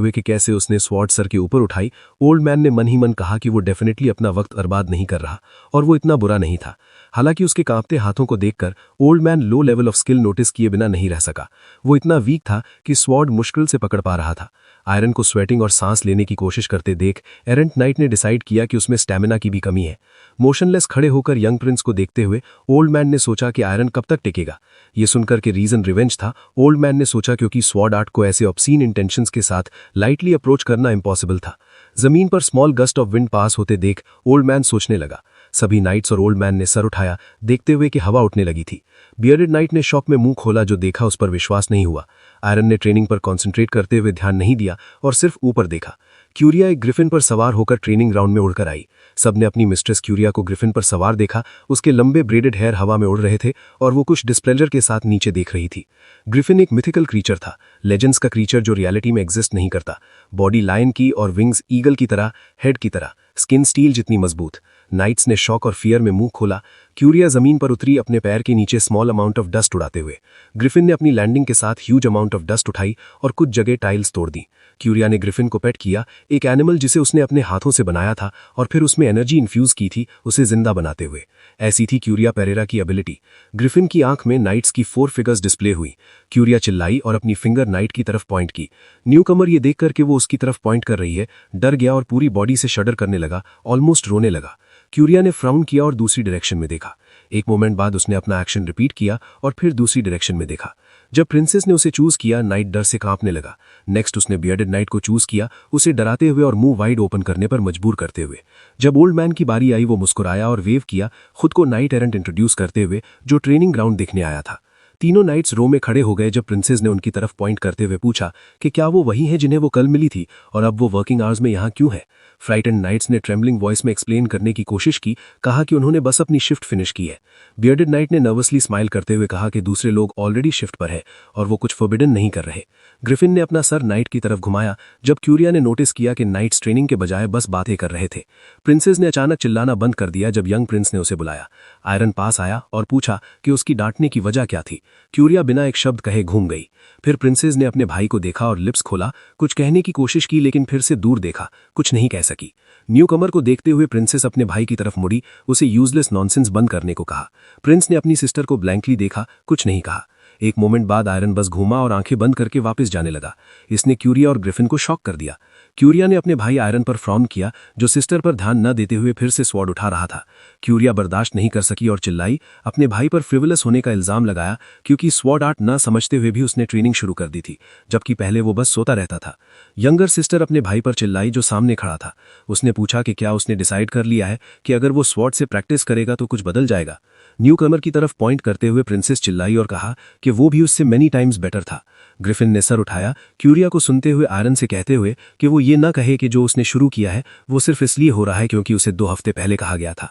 कि कैसे उसने स्वॉर्ड सर के ऊपर उठाई। ओल्ड मैन ने मन ही मन कहा कि वो डेफिनेटली अपना वक्त बर्बाद नहीं कर रहा और वो इतना बुरा नहीं था। हालांकि उसके कांपते हाथों को देखकर old man low level of skill notice किए बिना नहीं रह सका। वो इतना वीक था कि स्वॉर्ड मुश्किल से पकड़ पा रहा था। आयरन को स्वेटिंग और सांस लेने की कोशिश करते देख एरेंट नाइट ने डिसाइड किया कि उसमें स्टैमिना की भी कमी है। मोशनलेस खड़े होकर यंग प्रिंस को देखते हुए ओल्ड मैन ने सोचा कि आयरन कब तक टिकेगा। ये सुनकर के रीजन रिवेंज था। ओल्ड मैन ने सोचा क्योंकि स्वॉर्ड आर्ट को ऐसे ऑब्सीन इंटेंशंस के साथ लाइटली अप्रोच करना इम्पॉसिबल था। जमीन पर स्मॉल गस्ट ऑफ विंड पास होते देख ओल्ड मैन सोचने लगा। सभी नाइट्स और ओल्ड मैन ने सर उठाया, देखते हुए कि हवा उठने लगी थी। बियर्डेड नाइट ने शॉक में मुंह खोला, जो देखा उस पर विश्वास नहीं हुआ। आयरन ने ट्रेनिंग पर कॉन्सेंट्रेट करते हुए ध्यान नहीं दिया और सिर्फ ऊपर देखा। क्यूरिया एक ग्रिफिन पर सवार होकर ट्रेनिंग ग्राउंड में उड़कर आई। सबने अपनी मिस्ट्रेस क्यूरिया को ग्रिफिन पर सवार देखा। उसके लंबे ब्रेडेड हेयर हवा में उड़ रहे थे और वो कुछ डिस्प्लेजर के साथ नीचे देख रही थी। ग्रिफिन एक मिथिकल क्रीचर था, लेजेंड्स का क्रीचर जो रियलिटी में एग्जिस्ट नहीं करता। बॉडी लायन की और विंग्स ईगल की तरह, हेड की तरह, स्किन स्टील जितनी मजबूत। नाइट्स ने शॉक और फियर में मुंह खोला। क्यूरिया जमीन पर उतरी, अपने पैर के नीचे स्मॉल अमाउंट ऑफ डस्ट उड़ाते हुए। ग्रिफिन ने अपनी लैंडिंग के साथ ह्यूज अमाउंट ऑफ डस्ट उठाई और कुछ जगह टाइल्स तोड़ दी। क्यूरिया ने ग्रिफिन को पेट किया, एक एनिमल जिसे उसने अपने हाथों से बनाया था और फिर उसमें एनर्जी इन्फ्यूज की थी, उसे जिंदा बनाते हुए। ऐसी थी क्यूरिया पेरेरा की एबिलिटी। ग्रिफिन की आंख में नाइट्स की 4 फिगर्स डिस्प्ले हुई। क्यूरिया चिल्लाई और अपनी फिंगर नाइट की तरफ पॉइंट की। न्यूकमर ये देखकर कि वो उसकी तरफ पॉइंट कर रही है, डर गया और पूरी बॉडी से शडर करने लगा, ऑलमोस्ट रोने लगा। क्यूरिया ने फ्राउन किया और दूसरी डायरेक्शन में देखा। एक मोमेंट बाद उसने अपना एक्शन रिपीट किया और फिर दूसरी डायरेक्शन में देखा। जब प्रिंसेस ने उसे चूज किया, नाइट डर से कांपने लगा। नेक्स्ट उसने बियर्डेड नाइट को चूज किया, उसे डराते हुए और मुंह वाइड ओपन करने पर मजबूर करते हुए। जब ओल्ड मैन की बारी आई, वो मुस्कुराया और वेव किया, खुद को नाइट एरेंट इंट्रोड्यूस करते हुए, जो ट्रेनिंग ग्राउंड देखने आया था। तीनों नाइट्स रो में खड़े हो गए जब प्रिंसेस ने उनकी तरफ पॉइंट करते हुए पूछा कि क्या वो वही है जिन्हें वो कल मिली थी और अब वो वर्किंग आवर्स में यहाँ क्यों है। फ्राइटेंड नाइट्स ने ट्रेम्बलिंग वॉइस में एक्सप्लेन करने की कोशिश की, कहा कि उन्होंने बस अपनी शिफ्ट फिनिश की है। बियर्डेड नाइट ने नर्वसली स्माइल करते हुए कहा कि दूसरे लोग ऑलरेडी शिफ्ट पर है और वो कुछ फॉरबिडन नहीं कर रहे। ग्रिफिन ने अपना सर नाइट की तरफ घुमाया जब क्यूरिया ने नोटिस किया कि नाइट्स ट्रेनिंग के बजाय बस बातें कर रहे थे। प्रिंसेस ने अचानक चिल्लाना बंद कर दिया जब यंग प्रिंस ने उसे बुलाया। आयरन पास आया और पूछा कि उसकी डांटने की वजह क्या थी। क्यूरिया बिना एक शब्द कहे घूम गई। फिर प्रिंसेस ने अपने भाई को देखा और लिप्स खोला, कुछ कहने की कोशिश की लेकिन फिर से दूर देखा, कुछ नहीं कह सकी। न्यू कमर को देखते हुए प्रिंसेस अपने भाई की तरफ मुड़ी, उसे यूजलेस नॉनसेंस बंद करने को कहा। प्रिंस ने अपनी सिस्टर को ब्लैंकली देखा, कुछ नहीं कहा। एक मोमेंट बाद आयरन बस घूमा और आंखें बंद करके वापस जाने लगा। इसने क्यूरिया और ग्रिफिन को शॉक कर दिया। क्यूरिया ने अपने भाई आयरन पर फ्रॉन किया, जो सिस्टर पर ध्यान न देते हुए फिर से स्वॉर्ड उठा रहा था। क्यूरिया बर्दाश्त नहीं कर सकी और चिल्लाई, अपने भाई पर फ्रिवलस होने का इल्जाम लगाया, क्योंकि स्वॉर्ड आर्ट न समझते हुए भी उसने ट्रेनिंग शुरू कर दी थी, जबकि पहले वो बस सोता रहता था। यंगर सिस्टर अपने भाई पर चिल्लाई, जो सामने खड़ा था। उसने पूछा कि क्या उसने डिसाइड कर लिया है कि अगर वो स्वॉर्ड से प्रैक्टिस करेगा तो कुछ बदल जाएगा। न्यूकमर की तरफ पॉइंट करते हुए प्रिंसेस चिल्लाई और कहा कि वो भी उससे मेनी टाइम्स बेटर था। ग्रिफिन ने सर उठाया, क्यूरिया को सुनते हुए आयरन से कहते हुए कि वो ये ना कहे कि जो उसने शुरू किया है वो सिर्फ इसलिए हो रहा है क्योंकि उसे 2 हफ्ते पहले कहा गया था।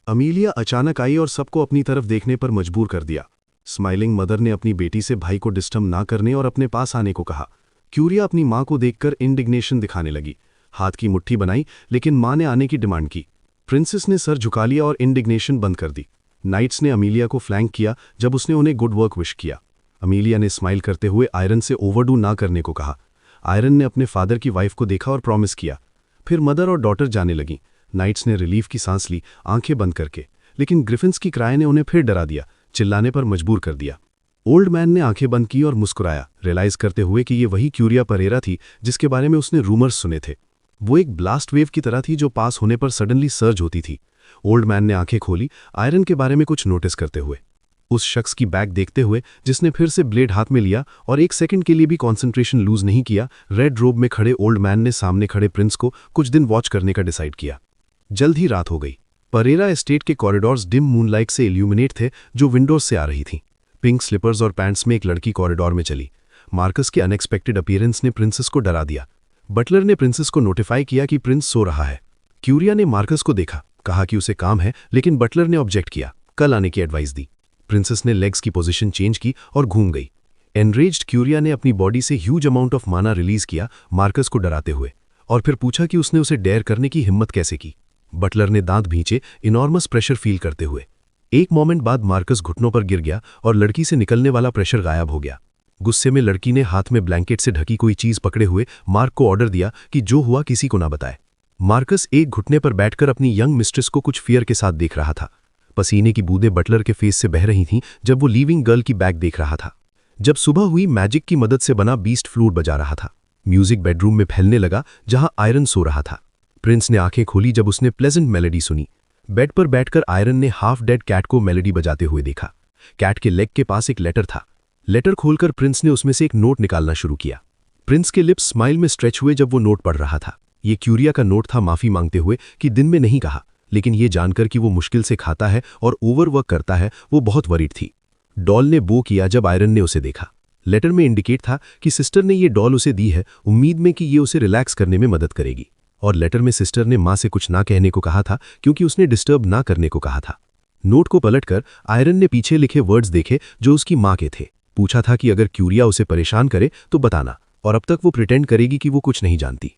अमीलिया अचानक आई और सबको अपनी तरफ देखने पर मजबूर कर दिया। स्माइलिंग मदर ने अपनी बेटी से भाई को डिस्टर्ब ना करने और अपने पास आने को कहा। क्यूरिया अपनी मां को देखकर इंडिग्नेशन दिखाने लगी, हाथ की मुट्ठी बनाई, लेकिन मां ने आने की डिमांड की। प्रिंसेस ने सर झुका लिया और इंडिग्नेशन बंद कर दी। नाइट्स ने अमीलिया को फ्लैंक किया जब उसने उन्हें गुड वर्क विश किया। अमीलिया ने स्माइल करते हुए आयरन से ओवरडू ना करने को कहा। आयरन ने अपने फादर की वाइफ को देखा और प्रॉमिस किया। फिर मदर और डॉटर जाने लगी। नाइट्स ने रिलीफ की सांस ली, आंखें बंद करके, लेकिन ग्रिफिन्स की क्राई ने उन्हें फिर डरा दिया, चिल्लाने पर मजबूर कर दिया। ओल्ड मैन ने आंखें बंद की और मुस्कुराया, रियलाइज करते हुए कि ये वही क्यूरिया परेरा थी जिसके बारे में उसने रूमर्स सुने थे। वो एक ब्लास्ट वेव की तरह थी जो पास होने पर सडनली सर्ज होती थी। ओल्ड मैन ने आंखें खोली, आयरन के बारे में कुछ नोटिस करते हुए। उस शख्स की बैक देखते हुए जिसने फिर से ब्लेड हाथ में लिया और 1 सेकंड के लिए भी कॉन्सेंट्रेशन लूज नहीं किया, रेड रोब में खड़े ओल्ड मैन ने सामने खड़े प्रिंस को कुछ दिन वॉच करने का डिसाइड किया। जल्द ही रात हो गई। परेरा एस्टेट के कॉरिडोर्स डिम मूनलाइट से इल्यूमिनेट थे जो विंडोज से आ रही थीं। पिंक स्लीपर्स और पैंट्स में एक लड़की कॉरिडोर में चली। मार्कस के अनएक्सपेक्टेड अपीयरेंस ने प्रिंसेस को डरा दिया। बटलर ने प्रिंसेस को नोटिफाई किया कि प्रिंस सो रहा है। क्यूरिया ने मार्कस को देखा, कहा कि उसे काम है, लेकिन बटलर ने ऑब्जेक्ट किया, कल आने की एडवाइस दी। प्रिंसेस ने लेग्स की पोजीशन चेंज की और घूम गई। एनरेज्ड क्यूरिया ने अपनी बॉडी से ह्यूज अमाउंट ऑफ माना रिलीज किया मार्कस को डराते हुए, और फिर पूछा कि उसने उसे डेयर करने की हिम्मत कैसे की। बटलर ने दांत भींचे, इनॉर्मस प्रेशर फील करते हुए। एक मोमेंट बाद मार्कस घुटनों पर गिर गया और लड़की से निकलने वाला प्रेशर गायब हो गया। गुस्से में लड़की ने हाथ में ब्लैंकेट से ढकी कोई चीज पकड़े हुए मार्क को ऑर्डर दिया कि जो हुआ किसी को ना बताए। मार्कस एक घुटने पर बैठकर अपनी यंग मिस्ट्रेस को कुछ फियर के साथ देख रहा था। पसीने की बूंदें बटलर के फेस से बह रही थीं जब वो लीविंग गर्ल की बैग देख रहा था। जब सुबह हुई, मैजिक की मदद से बना बीस्ट फ्लूट बजा रहा था। म्यूजिक बेडरूम में फैलने लगा जहां आयरन सो रहा था। प्रिंस ने आंखें खोली जब उसने प्लेजेंट मेलोडी सुनी। बेड पर बैठकर आयरन ने हाफ डेड कैट को मेलोडी बजाते हुए देखा। कैट के लेग के पास एक लेटर था। लेटर खोलकर प्रिंस ने उसमें से एक नोट निकालना शुरू किया। प्रिंस के लिप्स स्माइल में स्ट्रेच हुए जब वो नोट पढ़ रहा था। ये क्यूरिया का नोट था, माफी मांगते हुए कि दिन में नहीं कहा, लेकिन ये जानकर कि वो मुश्किल से खाता है और ओवरवर्क करता है, वो बहुत वरीड थी। डॉल ने बो किया जब आयरन ने उसे देखा। लेटर में इंडिकेट था कि सिस्टर ने ये डॉल उसे दी है उम्मीद में कि ये उसे रिलैक्स करने में मदद करेगी, और लेटर में सिस्टर ने मां से कुछ ना कहने को कहा था क्योंकि उसने डिस्टर्ब ना करने को कहा था। नोट को पलटकर आयरन ने पीछे लिखे वर्ड्स देखे जो उसकी मां के थे। पूछा था कि अगर क्यूरिया उसे परेशान करे तो बताना, और अब तक वो प्रिटेंड करेगी कि वो कुछ नहीं जानती।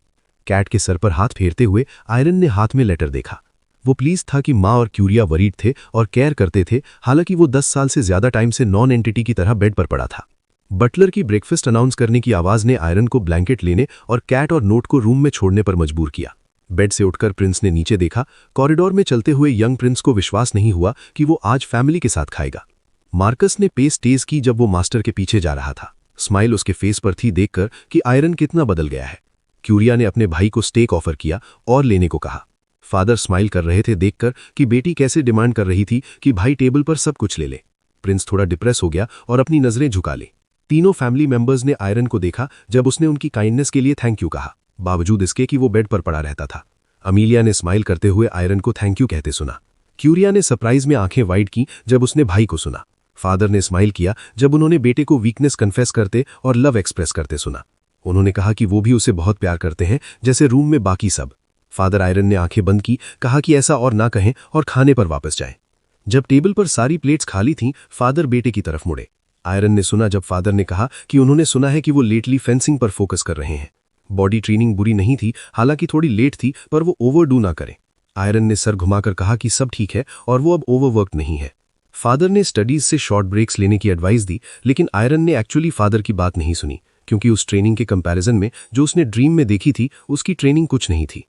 कैट के सर पर हाथ फेरते हुए आयरन ने हाथ में लेटर देखा। वो प्लीज था कि मां और क्यूरिया वरीड थे और केयर करते थे, हालांकि वो 10 साल से ज्यादा टाइम से नॉन एंटिटी की तरह बेड पर पड़ा था। बटलर की ब्रेकफास्ट अनाउंस करने की आवाज ने आयरन को ब्लैंकेट लेने और कैट और नोट को रूम में छोड़ने पर मजबूर किया। बेड से उठकर प्रिंस ने नीचे देखा। कॉरिडोर में चलते हुए यंग प्रिंस को विश्वास नहीं हुआ कि वो आज फैमिली के साथ खाएगा। मार्कस ने पेस तेज की जब वो मास्टर के पीछे जा रहा था। स्माइल उसके फेस पर थी देखकर कि आयरन कितना बदल गया है। क्यूरिया ने अपने भाई को स्टेक ऑफर किया और लेने को कहा। फादर स्माइल कर रहे थे देखकर कि बेटी कैसे डिमांड कर रही थी कि भाई टेबल पर सब कुछ ले ले। प्रिंस थोड़ा डिप्रेस हो गया और अपनी नजरें झुका ले। तीनों फैमिली मेंबर्स ने आयरन को देखा जब उसने उनकी काइंडनेस के लिए थैंक यू कहा, बावजूद इसके कि वो बेड पर पड़ा रहता था। अमीलिया ने स्माइल करते हुए आयरन को थैंक यू कहते सुना। क्यूरिया ने सरप्राइज में आंखें वाइड की जब उसने भाई को सुना। फादर ने स्माइल किया जब उन्होंने बेटे को वीकनेस कन्फेस करते और लव एक्सप्रेस करते सुना। उन्होंने कहा कि वो भी उसे बहुत प्यार करते हैं जैसे रूम में बाकी सब। फादर आयरन ने आंखें बंद की, कहा कि ऐसा और ना कहें और खाने पर वापस जाएं। जब टेबल पर सारी प्लेट्स खाली थीं, फादर बेटे की तरफ मुड़े। आयरन ने सुना जब फादर ने कहा कि उन्होंने सुना है कि वो लेटली फेंसिंग पर फोकस कर रहे हैं। बॉडी ट्रेनिंग बुरी नहीं थी, हालांकि थोड़ी लेट थी, पर वो ओवरडू ना करें। आयरन ने सर घुमाकर कहा कि सब ठीक है और वो अब ओवरवर्क नहीं है। फादर ने स्टडीज से शॉर्ट ब्रेक्स लेने की एडवाइस दी, लेकिन आयरन ने एक्चुअली फादर की बात नहीं सुनी, क्योंकि उस ट्रेनिंग के कंपैरिजन में जो उसने ड्रीम में देखी थी उसकी ट्रेनिंग कुछ नहीं थी।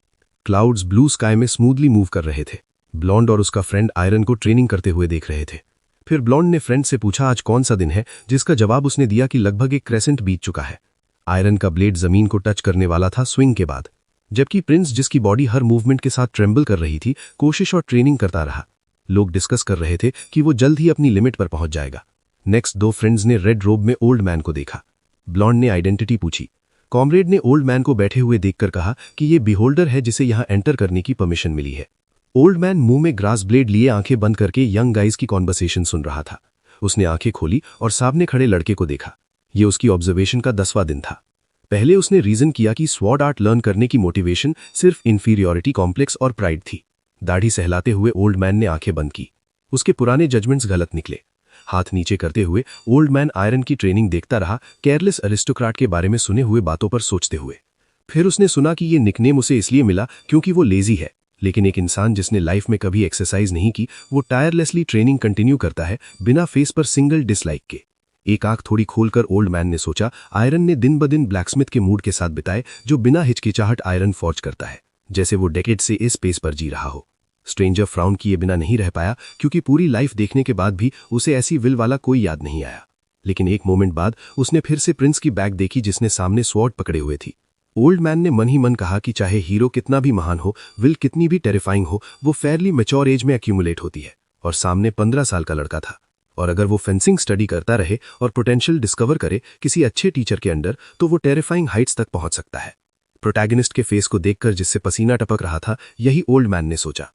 क्लाउड्स ब्लू स्काई में स्मूथली मूव कर रहे थे। ब्लॉन्ड और उसका फ्रेंड आयरन को ट्रेनिंग करते हुए देख रहे थे। फिर ब्लॉन्ड ने फ्रेंड से पूछा आज कौन सा दिन है, जिसका जवाब उसने दिया कि लगभग एक क्रेसेंट बीत चुका है। आयरन का ब्लेड जमीन को टच करने वाला था स्विंग के बाद, जबकि प्रिंस, जिसकी बॉडी हर मूवमेंट के साथ ट्रेम्बल कर रही थी, कोशिश और ट्रेनिंग करता रहा। लोग डिस्कस कर रहे थे कि वो जल्द ही अपनी लिमिट पर पहुंच जाएगा। नेक्स्ट दो फ्रेंड्स ने रेड रोब में ओल्ड मैन को देखा। ब्लॉन्ड ने आइडेंटिटी पूछी। कॉमरेड ने ओल्ड मैन को बैठे हुए देखकर कहा कि ये बिहोल्डर है जिसे यहां एंटर करने की परमिशन मिली है। ओल्ड मैन मुंह में ग्रास ब्लेड लिए आंखें बंद करके यंग गाइज की कॉन्वर्सेशन सुन रहा था। उसने आंखें खोली और सामने खड़े लड़के को देखा। ये उसकी ऑब्जर्वेशन का 10वां दिन था। पहले उसने रीजन किया कि स्वॉर्ड आर्ट लर्न करने की मोटिवेशन सिर्फ इंफीरियॉरिटी कॉम्प्लेक्स और प्राइड थी। दाढ़ी सहलाते हुए ओल्ड मैन ने आंखें बंद की। उसके पुराने जजमेंट्स गलत निकले। हाथ नीचे करते हुए ओल्ड मैन आयरन की ट्रेनिंग देखता रहा, केयरलेस अरिस्टोक्रेट के बारे में सुने हुए बातों पर सोचते हुए। फिर उसने सुना कि ये निकनेम उसे इसलिए मिला क्योंकि वो लेजी है, लेकिन एक इंसान जिसने लाइफ में कभी एक्सरसाइज नहीं की, वो टायरलेसली ट्रेनिंग कंटिन्यू करता है बिना फेस पर सिंगल डिसलाइक के। एक आंख थोड़ी खोलकर ओल्ड मैन ने सोचा, आयरन ने दिन ब दिन ब्लैकस्मिथ के मूड के साथ बिताए जो बिना हिचकिचाहट आयरन फॉर्ज करता है, जैसे वो डेकेड से इस पेस पर जी रहा हो। स्ट्रेंजर फ्राउन किए बिना नहीं रह पाया क्योंकि पूरी लाइफ देखने के बाद भी उसे ऐसी विल वाला कोई याद नहीं आया। लेकिन एक मोमेंट बाद उसने फिर से प्रिंस की बैग देखी जिसने सामने स्वॉर्ड पकड़े हुए थी। ओल्ड मैन ने मन ही मन कहा कि चाहे हीरो कितना भी महान हो, विल कितनी भी टेरिफाइंग हो, वो फेयरली मैच्योर एज में एक्यूमुलेट होती है। और सामने 15 साल का लड़का था, और अगर वो फेंसिंग स्टडी करता रहे और पोटेंशियल डिस्कवर करे किसी अच्छे टीचर के अंडर, तो वो टेरिफाइंग हाइट्स तक पहुंच सकता है। प्रोटैगनिस्ट के फेस को देखकर जिससे पसीना टपक रहा था, यही ओल्ड मैन ने सोचा।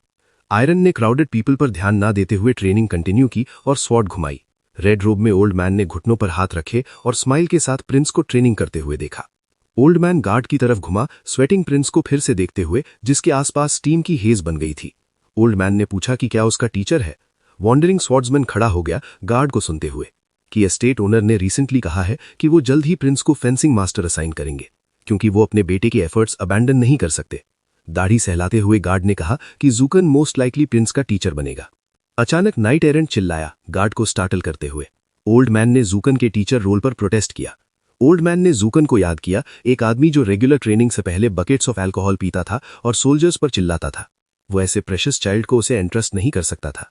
आयरन ने क्राउडेड पीपल पर ध्यान ना देते हुए ट्रेनिंग कंटिन्यू की और स्वॉर्ड घुमाई। रेड रोब में ओल्ड मैन ने घुटनों पर हाथ रखे और स्माइल के साथ प्रिंस को ट्रेनिंग करते हुए देखा। ओल्ड मैन गार्ड की तरफ घुमा, स्वेटिंग प्रिंस को फिर से देखते हुए, जिसके आसपास स्टीम की हेज बन गई थी। ओल्ड मैन ने पूछा कि क्या उसका टीचर है। वॉन्डरिंग स्वॉर्ड्समैन खड़ा हो गया गार्ड को सुनते हुए कि एस्टेट ओनर ने रिसेंटली कहा है कि वो जल्द ही प्रिंस को फेंसिंग मास्टर असाइन करेंगे, क्योंकि वो अपने बेटे के एफर्ट्स अबैंडन नहीं कर सकते। दाढ़ी सहलाते हुए गार्ड ने कहा कि जूकन मोस्ट लाइकली प्रिंस का टीचर बनेगा। अचानक नाइट एरेंट चिल्लाया, गार्ड को स्टार्टल करते हुए। ओल्ड मैन ने जूकन के टीचर रोल पर प्रोटेस्ट किया। ओल्ड मैन ने जूकन को याद किया, एक आदमी जो रेगुलर ट्रेनिंग से पहले बकेट्स ऑफ अल्कोहल पीता था और सोल्जर्स पर चिल्लाता था। वो ऐसे प्रेशियस चाइल्ड को उसे एंट्रस्ट नहीं कर सकता था।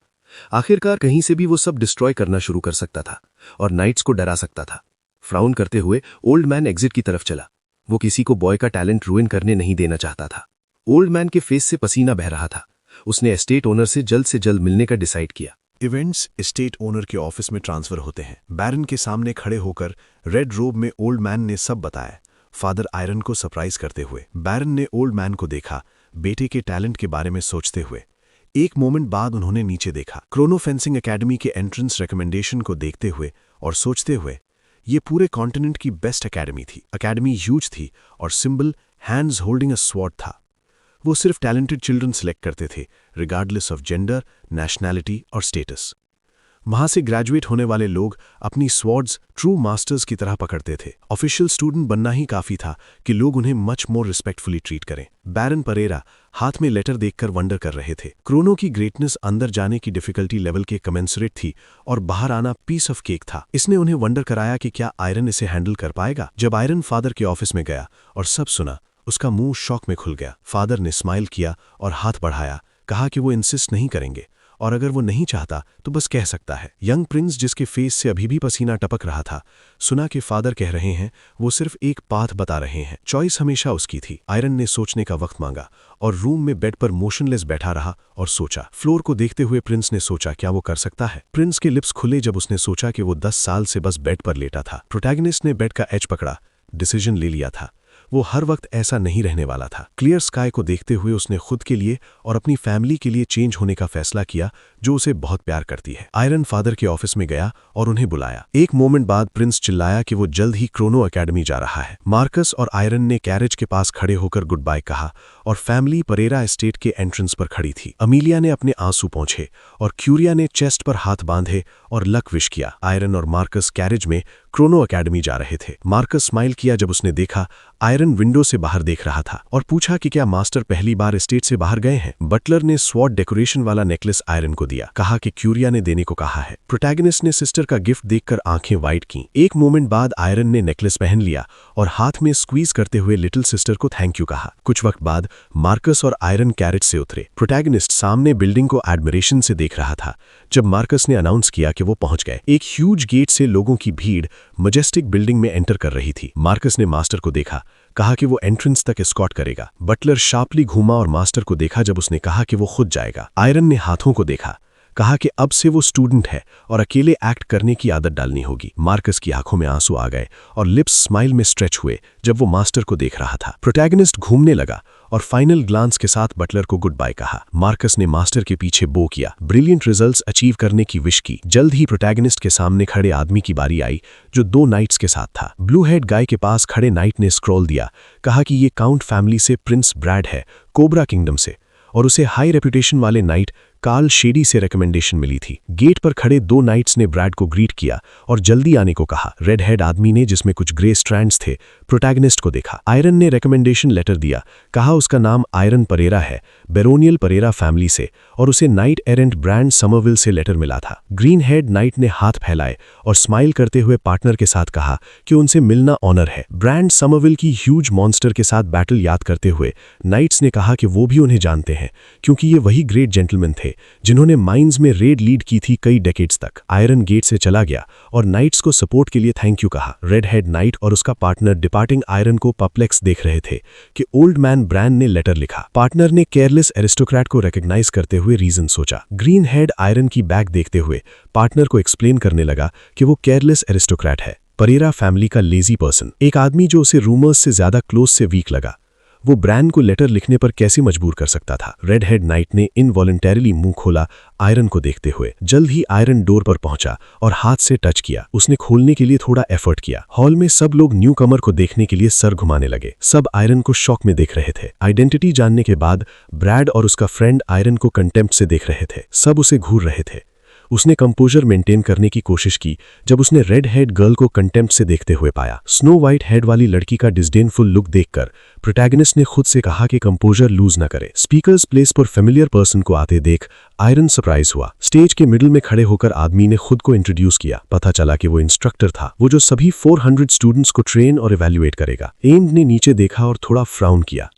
आखिरकार कहीं से भी वो सब डिस्ट्रॉय करना शुरू कर सकता था और नाइट्स को डरा सकता था। फ्राउन करते हुए ओल्ड मैन एग्जिट की तरफ चला। वो किसी को बॉय का टैलेंट रूइन करने नहीं देना चाहता था। ओल्ड मैन के फेस से पसीना बह रहा था। उसने एस्टेट ओनर से जल्द मिलने का डिसाइड किया। इवेंट्स एस्टेट ओनर के ऑफिस में ट्रांसफर होते हैं। बैरन के सामने खड़े होकर रेड रोब में ओल्ड मैन ने सब बताया, फादर आयरन को सरप्राइज करते हुए। बैरन ने ओल्ड मैन को देखा, बेटे के टैलेंट के बारे में सोचते हुए। एक मोमेंट बाद उन्होंने नीचे देखा, क्रोनो फेंसिंग एकेडमी के एंट्रेंस रिकमेंडेशन को देखते हुए और सोचते हुए। ये पूरे कॉन्टिनेंट की बेस्ट एकेडमी थी। एकेडमी ह्यूज थी और symbol hands holding a sword था। वो सिर्फ टैलेंटेड चिल्ड्रन सेलेक्ट करते थे, रिगार्डलेस ऑफ जेंडर, नेशनैलिटी और स्टेटस। वहां से ग्रेजुएट होने वाले लोग अपनी स्वॉर्ड्स ट्रू मास्टर्स की तरह पकड़ते थे। ऑफिशियल स्टूडेंट बनना ही काफी था कि लोग उन्हें मच मोर रिस्पेक्टफुली ट्रीट करें। बैरन परेरा हाथ में लेटर देखकर वंडर कर रहे थे। क्रोनो की ग्रेटनेस अंदर जाने की डिफिकल्टी लेवल के कमेंसरेट थी और बाहर आना पीस ऑफ केक था। इसने उन्हें वंडर कराया कि क्या आयरन इसे हैंडल कर पाएगा। जब आयरन फादर के ऑफिस में गया और सब सुना, उसका मुंह शॉक में खुल गया। फादर ने स्माइल किया और हाथ बढ़ाया, कहा कि वो इंसिस्ट नहीं करेंगे और अगर वो नहीं चाहता तो बस कह सकता है। यंग प्रिंस, जिसके फेस से अभी भी पसीना टपक रहा था, सुना कि फादर कह रहे हैं वो सिर्फ एक पाथ बता रहे हैं। चॉइस हमेशा उसकी थी। आयरन ने सोचने का वक्त मांगा और रूम में बेड पर मोशनलेस बैठा रहा और सोचा। फ्लोर को देखते हुए प्रिंस ने सोचा, क्या वो कर सकता है। प्रिंस के लिप्स खुले जब उसने सोचा कि वो 10 साल से बस बेड पर लेटा था। प्रोटैगनिस्ट ने बेड का एज पकड़ा, डिसीजन ले लिया था। वो हर वक्त ऐसा नहीं रहने वाला था। क्लियर स्काई को देखते हुए उसने खुद के लिए और अपनी फैमिली के लिए चेंज होने का फैसला किया, जो उसे बहुत प्यार करती है। आयरन फादर के ऑफिस में गया और उन्हें बुलाया। एक मोमेंट बाद प्रिंस चिल्लाया कि वो जल्द ही क्रोनो एकेडमी जा रहा है। मार्कस और आयरन ने कैरेज के पास खड़े होकर गुड बाय कहा और फैमिली परेरा एस्टेट के एंट्रेंस पर खड़ी थी। अमीलिया ने अपने आंसू पोंछे और क्यूरिया ने चेस्ट पर हाथ बांधे और लक विश किया। आयरन और मार्कस कैरेज में क्रोनो एकेडमी जा रहे थे। मार्कस स्माइल किया जब उसने देखा आयरन विंडो से बाहर देख रहा था और पूछा कि क्या मास्टर पहली बार एस्टेट से बाहर गए हैं। बटलर ने स्वॉर्ड डेकोरेशन वाला नेकलेस आयरन को दिया, कहा कि क्यूरिया ने देने को कहा है। प्रोटैगनिस्ट ने सिस्टर का गिफ्ट देखकर आंखें वाइड की। एक मोमेंट बाद आयरन ने नेकलेस पहन लिया और हाथ में स्क्वीज करते हुए लिटिल सिस्टर को थैंक यू कहा। कुछ वक्त बाद मार्कस और आयरन कैरेज से उतरे। प्रोटैगनिस्ट सामने बिल्डिंग को एडमिरेशन से देख रहा था जब मार्कस ने अनाउंस किया कि वो पहुंच गए। एक ह्यूज गेट से लोगों की भीड़ मजेस्टिक बिल्डिंग में एंटर कर रही थी। मार्कस ने मास्टर को देखा, कहा कि वो एंट्रेंस तक एस्कॉर्ट करेगा। बटलर शार्पली घूमा और मास्टर को देखा जब उसने कहा कि वो खुद जाएगा। आयरन ने हाथों को देखा, कहा कि अब से वो स्टूडेंट है और अकेले एक्ट करने की आदत डालनी होगी। मार्कस की आंखों में आंसू आ गए और लिप्स स्माइल में स्ट्रेच हुए जब वो मास्टर को देख रहा था। प्रोटैगनिस्ट घूमने लगा और फाइनल ग्लांस के साथ बटलर को गुड बाय कहा। मार्कस ने मास्टर के पीछे बो किया, ब्रिलियंट रिजल्ट्स अचीव करने की विश की। जल्द ही प्रोटैगनिस्ट के सामने खड़े आदमी की बारी आई जो 2 नाइट्स के साथ था। ब्लू हेड गाय के पास खड़े नाइट ने स्क्रॉल दिया, कहा कि ये काउंट फैमिली से प्रिंस ब्रैड है, कोबरा किंगडम से, और उसे हाई रेपुटेशन वाले नाइट कार्ल शेडी से रिकमेंडेशन मिली थी। गेट पर खड़े 2 नाइट्स ने ब्रैड को ग्रीट किया और जल्दी आने को कहा। रेड हेड आदमी ने, जिसमें कुछ ग्रे स्ट्रैंड्स थे, प्रोटैगनिस्ट को देखा। आयरन ने रिकमेंडेशन लेटर दिया, कहा उसका नाम आयरन परेरा है, बेरोनियल परेरा फैमिली से, और उसे नाइट एरेंट ब्रांड समरविल से लेटर मिला था। ग्रीन हेड नाइट ने हाथ फैलाए और स्माइल करते हुए पार्टनर के साथ कहा कि उनसे मिलना ऑनर है। ब्रांड समरविल की ह्यूज मॉन्स्टर के साथ बैटल याद करते हुए नाइट्स ने कहा कि वो भी उन्हें जानते हैं, क्योंकि ये वही ग्रेट जेंटलमैन थे जिन्होंने माइंस में रेड लीड की थी कई डेकेड्स तक। आयरन गेट से चला गया और नाइट्स को सपोर्ट के लिए थैंक यू कहा। रेड हेड नाइट और उसका पार्टनर डिपार्टिंग आयरन को परप्लेक्स देख रहे थे कि ओल्ड मैन ब्रैंड ने लेटर लिखा। पार्टनर ने केयरलेस एरिस्टोक्रेट को रिकॉग्नाइज करते हुए रीजन सोचा। ग्रीन हेड आयरन की बैग देखते हुए पार्टनर को एक्सप्लेन करने लगा कि वो केयरलेस एरिस्टोक्रेट है, परेरा फैमिली का लेजी पर्सन। एक आदमी जो उसे रूमर्स से ज्यादा क्लोज से वीक लगा, वो ब्रैंड को लेटर लिखने पर कैसे मजबूर कर सकता था। रेड हेड नाइट ने इनवॉलंटरीली मुंह खोला आयरन को देखते हुए। जल्द ही आयरन डोर पर पहुंचा और हाथ से टच किया। उसने खोलने के लिए थोड़ा एफर्ट किया। हॉल में सब लोग न्यू कमर को देखने के लिए सर घुमाने लगे। सब आयरन को शॉक में देख रहे थे। आइडेंटिटी जानने के बाद ब्रैड और उसका फ्रेंड आयरन को कंटेम्प्ट से देख रहे थे। सब उसे घूर रहे थे। उसने कंपोजर मेंटेन करने की कोशिश की जब उसने रेड हेड गर्ल को कंटेम्प्ट से देखते हुए पाया। स्नो वाइट हेड वाली लड़की का डिस्डेनफुल लुक देखकर प्रोटैगनिस्ट ने खुद से कहा कि कंपोजर लूज न करे। स्पीकर्स प्लेस पर फेमिलियर पर्सन को आते देख आयरन सरप्राइज हुआ। स्टेज के मिडिल में खड़े होकर आदमी ने खुद को इंट्रोड्यूस किया। पता चला कि वो इंस्ट्रक्टर था, वो जो सभी 400 स्टूडेंट्स को ट्रेन और इवैल्यूएट करेगा। एम्ड ने नीचे देखा और थोड़ा फ्राउन किया।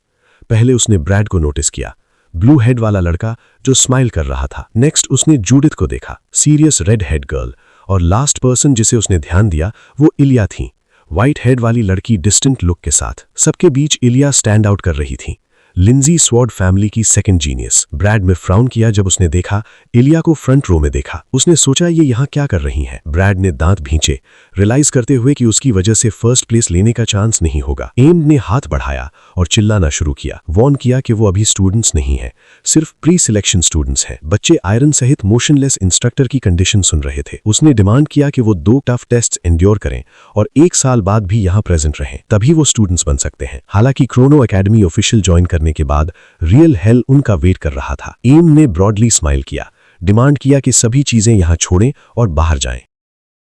पहले उसने ब्रैड को नोटिस किया, ब्लू हेड वाला लड़का जो स्माइल कर रहा था। नेक्स्ट उसने जूडिथ को देखा, सीरियस रेड हेड गर्ल, और लास्ट पर्सन जिसे उसने ध्यान दिया वो इलिया थी, व्हाइट हेड वाली लड़की डिस्टेंट लुक के साथ। सबके बीच इलिया स्टैंड आउट कर रही थी, लिंजी स्वॉर्ड फैमिली की सेकंड जीनियस। ब्रैड में फ्राउन किया जब उसने देखा इलिया को फ्रंट रो में देखा। उसने सोचा ये यहाँ क्या कर रही हैं। ब्रैड ने दांत भींचे, रियलाइज करते हुए कि उसकी वजह से फर्स्ट प्लेस लेने का चांस नहीं होगा। एम्ड ने हाथ बढ़ाया और चिल्लाना शुरू किया, वॉर्न किया कि वो अभी स्टूडेंट्स नहीं है, सिर्फ प्री सिलेक्शन स्टूडेंट्स हैं। बच्चे आयरन सहित मोशनलेस इंस्ट्रक्टर की कंडीशन सुन रहे थे। उसने डिमांड किया कि वो 2 टफ टेस्ट्स एंड्योर करें और 1 साल बाद भी यहाँ प्रेजेंट रहें, तभी वो स्टूडेंट्स बन सकते हैं। हालांकि क्रोनो एकेडमी ऑफिशियल ज्वाइन करने के बाद रियल हेल उनका वेट कर रहा था। एम ने ब्रॉडली स्माइल किया, डिमांड किया कि सभी चीजें यहां छोड़ें और बाहर जाएं।